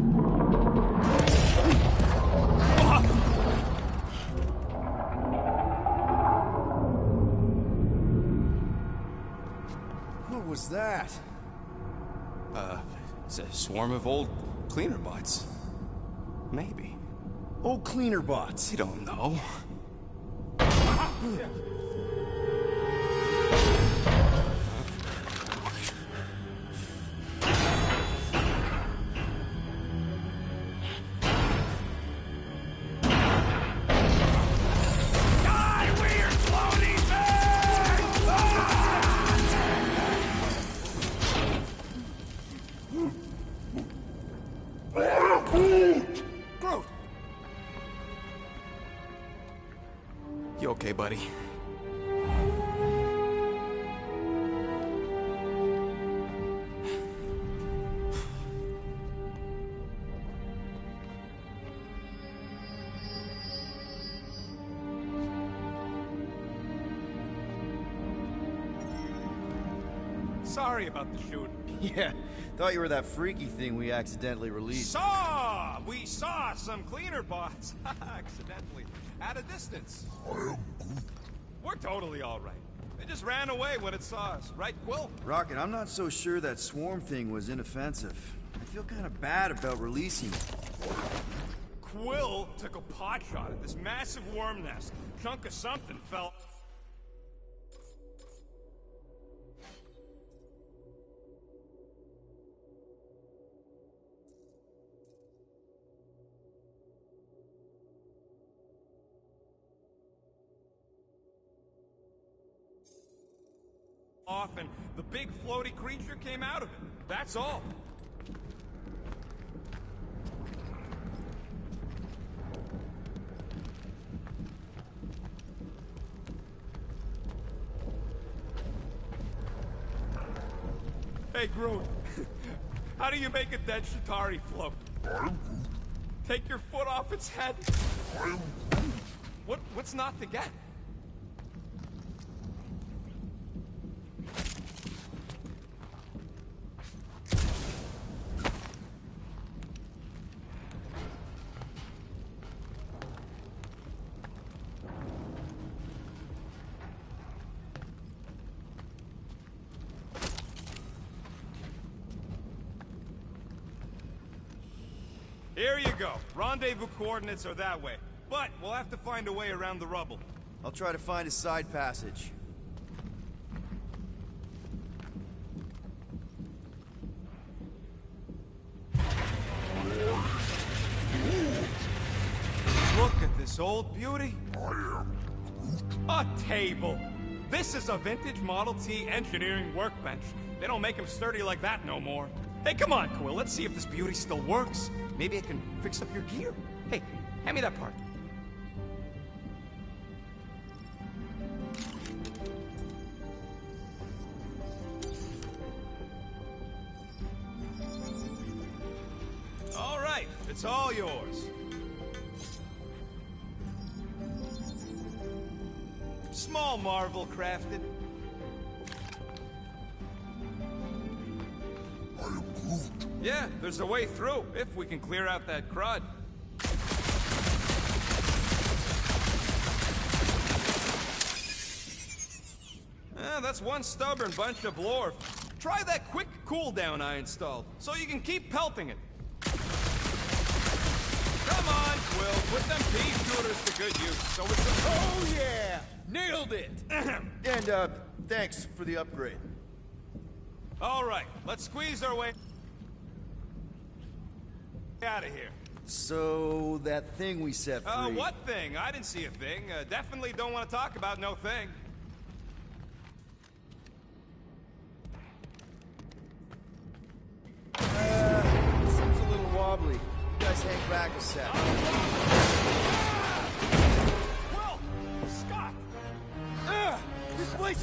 What was that? It's a swarm of old cleaner bots. Maybe. Old cleaner bots. You don't know. You okay, buddy? Sorry about the shooting. Yeah, thought you were that freaky thing we accidentally released. We saw some cleaner bots. Accidentally. At a distance. We're totally all right. They just ran away when it saw us. Right, Quill? Rocket, I'm not so sure that swarm thing was inoffensive. I feel kind of bad about releasing it. Quill took a pot shot at this massive worm nest. Chunk of something fell... off and the big floaty creature came out of it. That's all. Hey, Groot. How do you make a dead Chitauri float? Take your foot off its head? What's not to get? Here you go. Rendezvous coordinates are that way. But we'll have to find a way around the rubble. I'll try to find a side passage. Look at this old beauty. A table. This is a vintage Model T engineering workbench. They don't make them sturdy like that no more. Hey, come on, Quill. Let's see if this beauty still works. Maybe I can fix up your gear. Hey, hand me that part. All right, it's all yours. Small marvel crafted. Yeah, there's a way through, if we can clear out that crud. That's one stubborn bunch of Blorf. Try that quick cooldown I installed, so you can keep pelting it. Come on, Quill, put them pea shooters to good use, so it's a... Oh yeah! Nailed it! And, thanks for the upgrade. All right, let's squeeze our way out of here. So, that thing we set free... What thing? I didn't see a thing. Definitely don't want to talk about no thing. Seems a little wobbly. You guys hang back a sec. Will! Scott! This place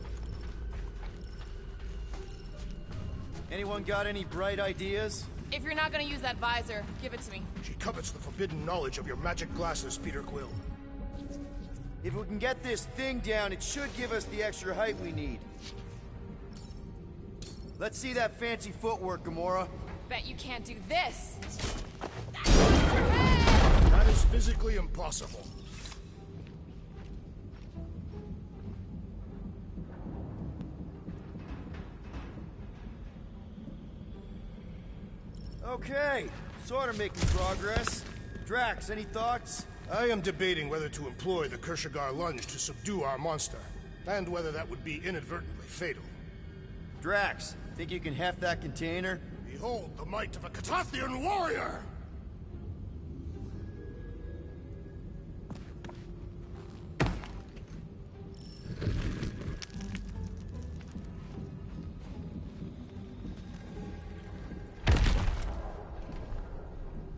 Anyone got any bright ideas? If you're not gonna use that visor, give it to me. She covets the forbidden knowledge of your magic glasses, Peter Quill. If we can get this thing down, it should give us the extra height we need. Let's see that fancy footwork, Gamora. Bet you can't do this. That is physically impossible. Okay, sort of making progress. Drax, any thoughts? I am debating whether to employ the Kershagar lunge to subdue our monster, and whether that would be inadvertently fatal. Drax, think you can heft that container? Behold the might of a Catathian warrior!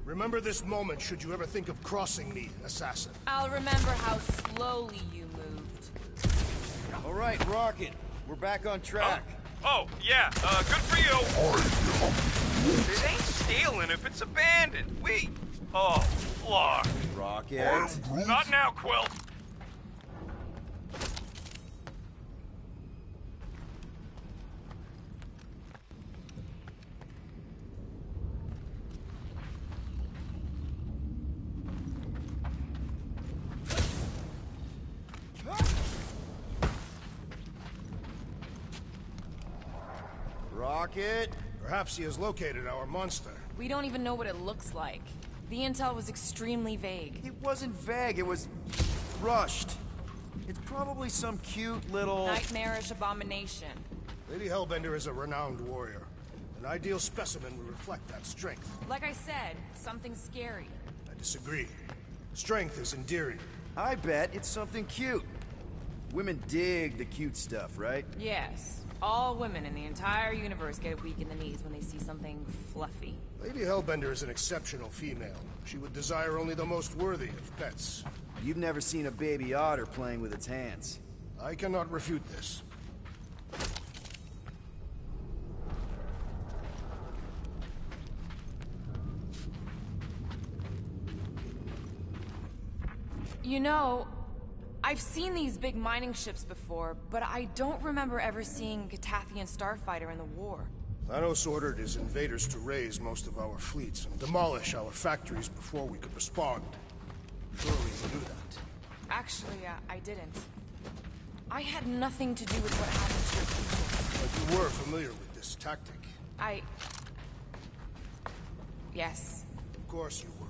Remember this moment should you ever think of crossing me, assassin. I'll remember how slowly you moved. All right, Rocket. We're back on track. Oh, yeah, good for you. It ain't stealing if it's abandoned. Oh, Lark. Rocket. Not now, Quill. Rocket. Perhaps he has located our monster. We don't even know what it looks like. The intel was extremely vague. It wasn't vague, it was rushed. It's probably some cute little... Nightmarish abomination. Lady Hellbender is a renowned warrior. An ideal specimen would reflect that strength. Like I said, something scary. I disagree. Strength is endearing. I bet it's something cute. Women dig the cute stuff, right? Yes. All women in the entire universe get weak in the knees when they see something fluffy. Lady Hellbender is an exceptional female. She would desire only the most worthy of pets. You've never seen a baby otter playing with its hands. I cannot refute this. You know, I've seen these big mining ships before, but I don't remember ever seeing a Catathian starfighter in the war. Thanos ordered his invaders to raise most of our fleets and demolish our factories before we could respond. Surely you knew that. Actually, I didn't. I had nothing to do with what happened to your people. But you were familiar with this tactic. Yes. Of course you were.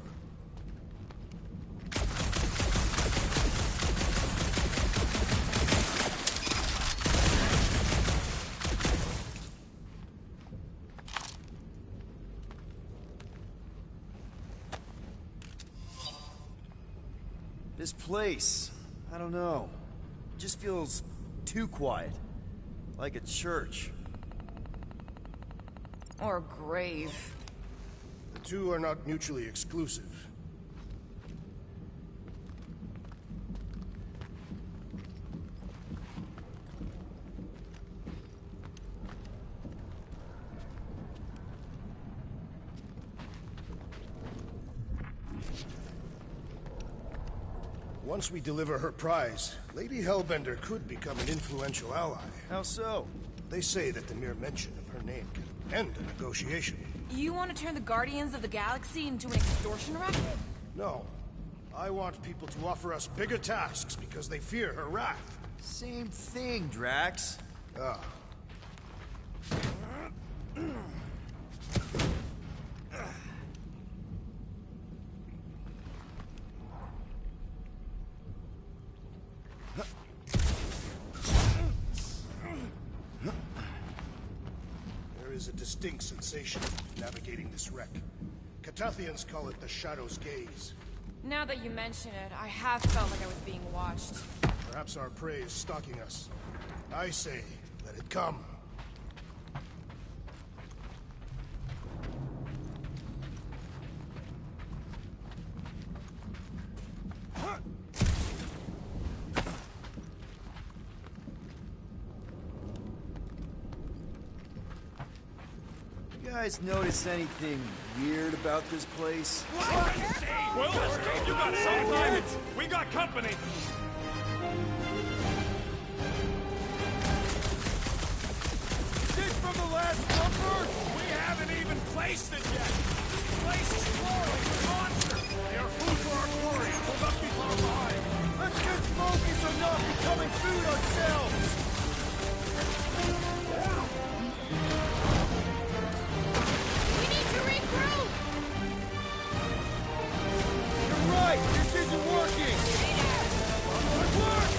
This place, I don't know. It just feels too quiet. Like a church. Or a grave. The two are not mutually exclusive. Once we deliver her prize, Lady Hellbender could become an influential ally. How so? They say that the mere mention of her name can end a negotiation. You want to turn the Guardians of the Galaxy into an extortion racket? No. I want people to offer us bigger tasks because they fear her wrath. Same thing, Drax. Ah. There is a distinct sensation navigating this wreck. Catathians call it the Shadow's Gaze. Now that you mention it, I have felt like I was being watched. Perhaps our prey is stalking us. I say, let it come. guys notice anything weird about this place? Well, you got some time. We got company. This from the last number? We haven't even placed it yet. This place is crawling with monsters. They are food for our quarry. We'll not be far behind. Let's just focus on not becoming food ourselves! We need to regroup! You're right! This isn't working! It worked!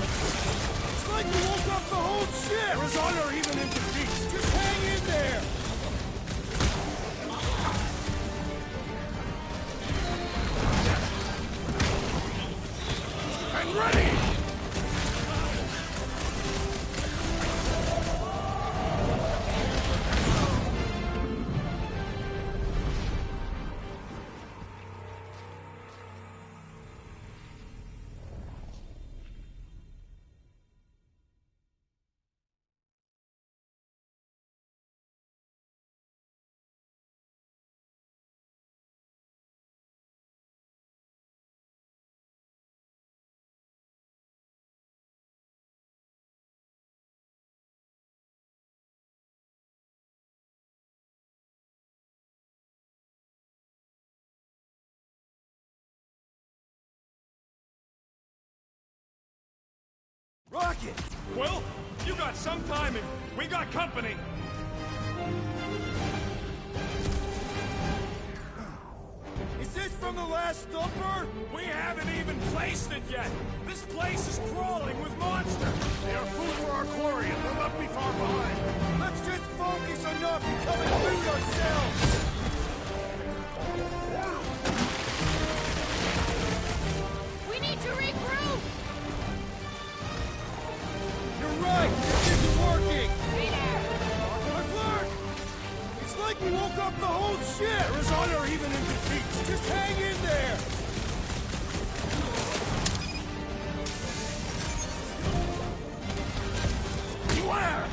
It's like we woke up the whole ship! There is honor even in defeat. Just hang in there! And ready! Rocket! Well, you got some timing. We got company. Is this from the last thumper? We haven't even placed it yet. This place is crawling with monsters. They are food for our quarry and will not be far behind. Let's just focus on not becoming food ourselves! We need to regroup! You're right! This isn't working! Peter! McClurk! It's like we woke up the whole ship! There is honor even in defeat. Just hang in there! Beware!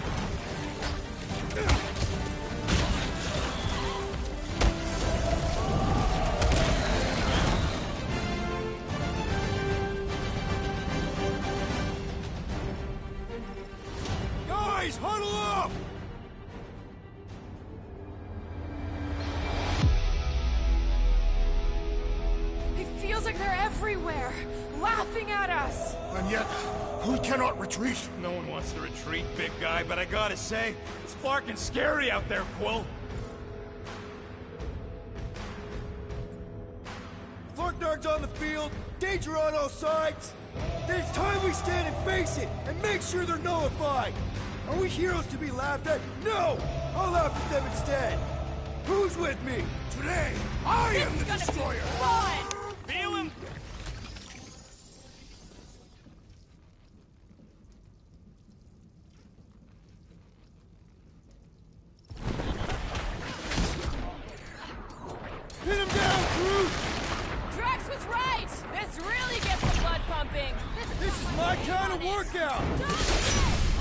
Guys, huddle up! It feels like they're everywhere, laughing at us. And yet, we cannot retreat. No one wants to retreat, big guy, but I gotta say, it's fucking scary out there, Quill. Flarknard's on the field, danger on all sides. Then it's time we stand and face it, and make sure they're nullified. Are we heroes to be laughed at? No! I'll laugh at them instead. Who's with me? Today, I am the destroyer. Fun! Feel him? Hit him down, Groot! Drax was right! This really gets the blood pumping. This is my kind of workout!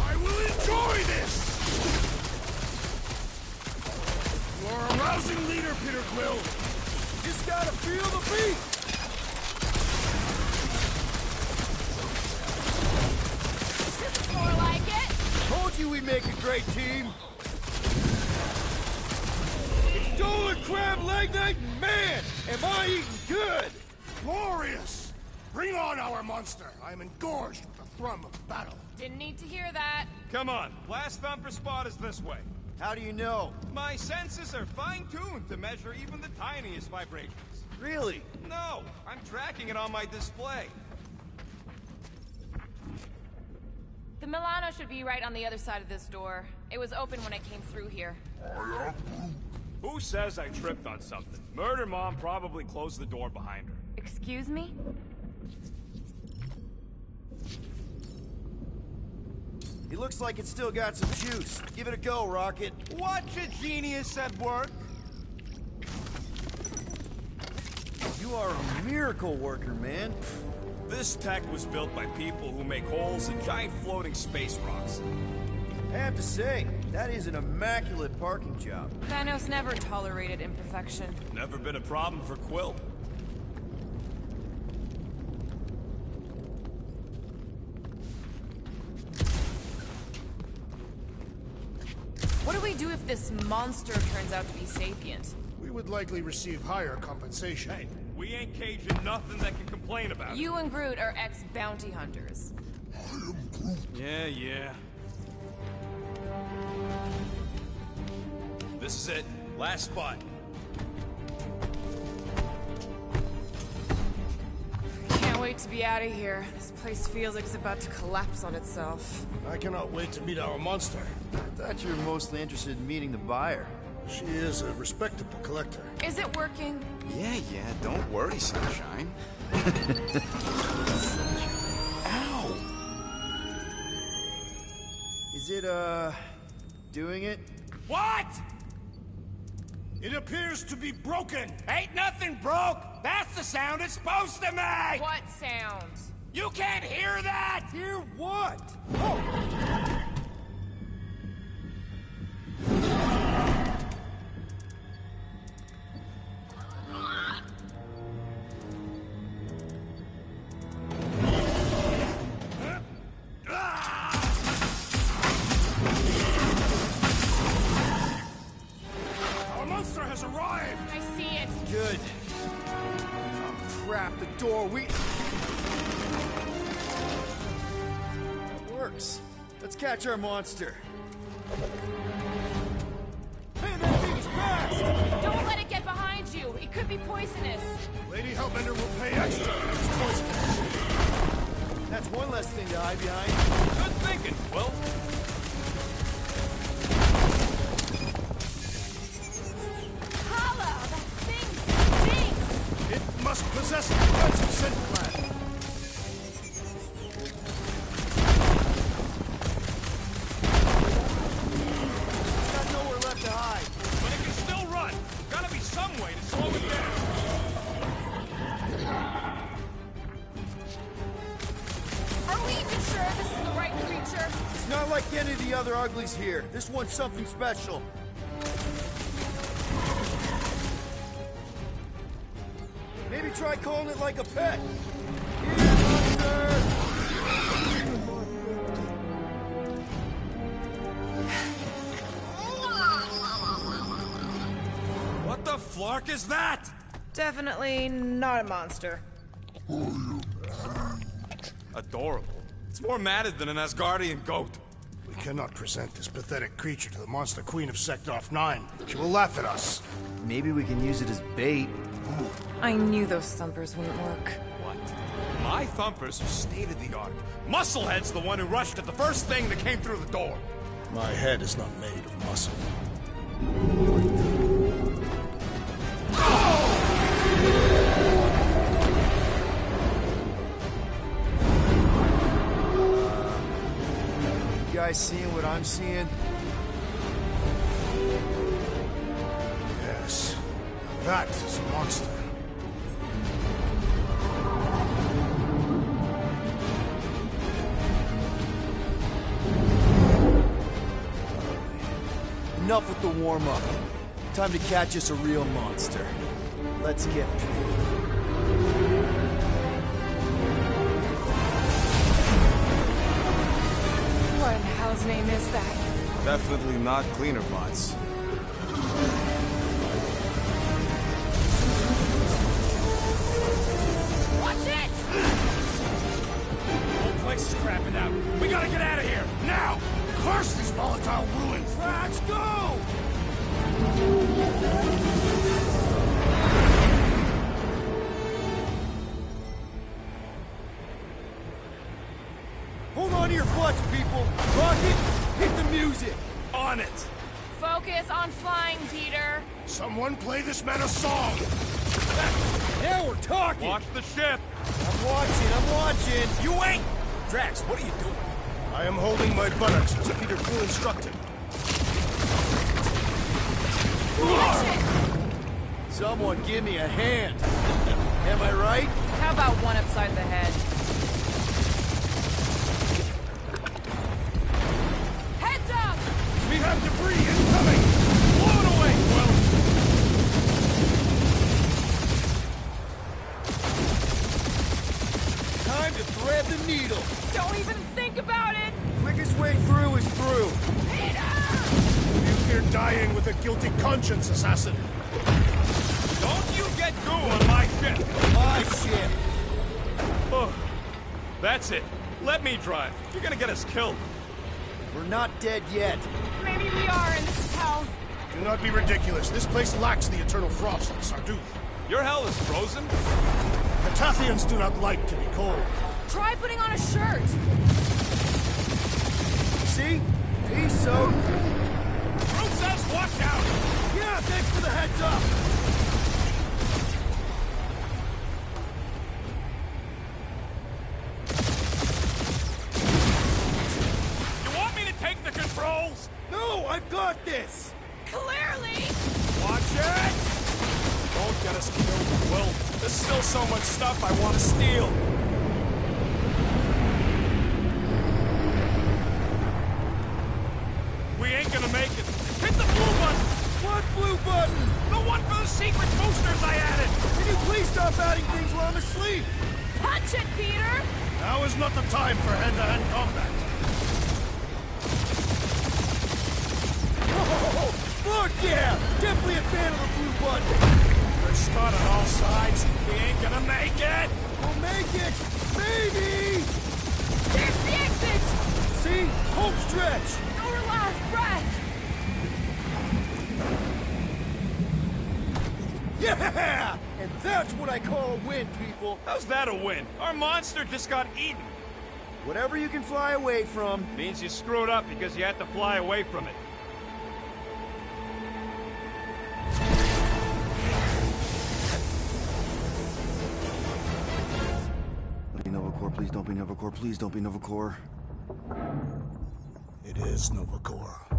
I will enjoy this! You are a rousing leader, Peter Quill. Just gotta feel the beat! This is more like it! Told you we'd make a great team! It's Dolan Crab Leg Night, and man, am I eating good! Glorious! Bring on our monster! I am engorged with the thrum of battle. Didn't need to hear that. Come on, last thumper spot is this way. How do you know? My senses are fine-tuned to measure even the tiniest vibrations. Really? No, I'm tracking it on my display. The Milano should be right on the other side of this door. It was open when I came through here. Who says I tripped on something? Murder Mom probably closed the door behind her. Excuse me? He looks like it's still got some juice. Give it a go, Rocket. Watch a genius at work. You are a miracle worker, man. This tech was built by people who make holes in giant floating space rocks. I have to say, That is an immaculate parking job. Thanos never tolerated imperfection. Never been a problem for Quill. What do we do if this monster turns out to be sapient? We would likely receive higher compensation. Hey, we ain't caging nothing that can complain about it. You and Groot are ex-bounty hunters. Yeah. This is it. Last spot. Can't wait to be out of here. This place feels like it's about to collapse on itself. I cannot wait to meet our monster. I thought you were mostly interested in meeting the buyer. She is a respectable collector. Is it working? Yeah, don't worry, Sunshine. Ow! Is it, doing it? What? It appears to be broken! Ain't nothing broke! That's the sound it's supposed to make! What sound? You can't hear that! Hear what? Our monster has arrived! I see it. Good. Oh, crap, the door, That works. Let's catch our monster. Hey, that thing's fast! Don't let it get behind you. It could be poisonous. Lady Hellbender will pay extra. It's poisonous. That's one less thing to hide behind. Good thinking, Quill. Holla! That thing stinks! It must possess defensive scent plant. It's got nowhere left to hide. But it can still run. Gotta be some way to slow it down. Are we even sure this is the right creature? It's not like any of the other uglies here. This one's something special. Maybe try calling it like a pet. Here, monster! What the flark is that? Definitely not a monster. Adorable. It's more matted than an Asgardian goat. We cannot present this pathetic creature to the monster queen of Seknarf 9. She will laugh at us. Maybe we can use it as bait. I knew those thumpers wouldn't work. What? My thumpers are state-of-the-art. Musclehead's the one who rushed at the first thing that came through the door. My head is not made of muscle. You guys seeing what I'm seeing? Yes. That is a monster. Enough with the warm-up. Time to catch us a real monster. Let's get What in hell's name is that? Definitely not cleaner bots. Watch it! Whole place is crapping out. We gotta get out of here, now! Curse these volatile ruins! Let's go! Hold on to your butts, people! Rocket, hit the music! On it! Focus on flying, Peter. Someone play this man a song! Now we're talking! Watch the ship. I'm watching! You ain't! Drax, what are you doing? I am holding my buttocks as Peter Quill instructed. Someone give me a hand. Am I right? How about one upside the head? Heads up! We have time to thread the needle. Don't even think about it! Quickest way through is through. You fear dying with a guilty conscience, assassin. Don't you get goo on my ship! My ship. Oh, that's it. Let me drive. You're gonna get us killed. We're not dead yet. Maybe we are, and this is hell. Do not be ridiculous. This place lacks the eternal frost of Sarduth. Your hell is frozen? The Tathians do not like to be cold. Try putting on a shirt. See? He's so... Crew says watch out! Yeah, thanks for the heads up. You want me to take the controls? No, I've got this. Clearly! Watch it! Don't get us killed, Will. There's still so much stuff I want to steal. We ain't gonna make it. Hit the blue button! What blue button? The one for the secret boosters I added! Can you please stop adding things while I'm asleep? Punch it, Peter! Now is not the time for hand-to-hand combat. Oh, fuck yeah! Definitely a fan of the blue button. We're shot on all sides. We ain't gonna make it! We'll make it! Maybe! There's the exit! See? Home stretch! Our last breath! Yeah! And that's what I call a win, people. How's that a win? Our monster just got eaten. Whatever you can fly away from. Means you screwed up because you had to fly away from it. Don't be Nova Corps, please don't be Nova Corps, please don't be Nova Corps. It is Nova Corps.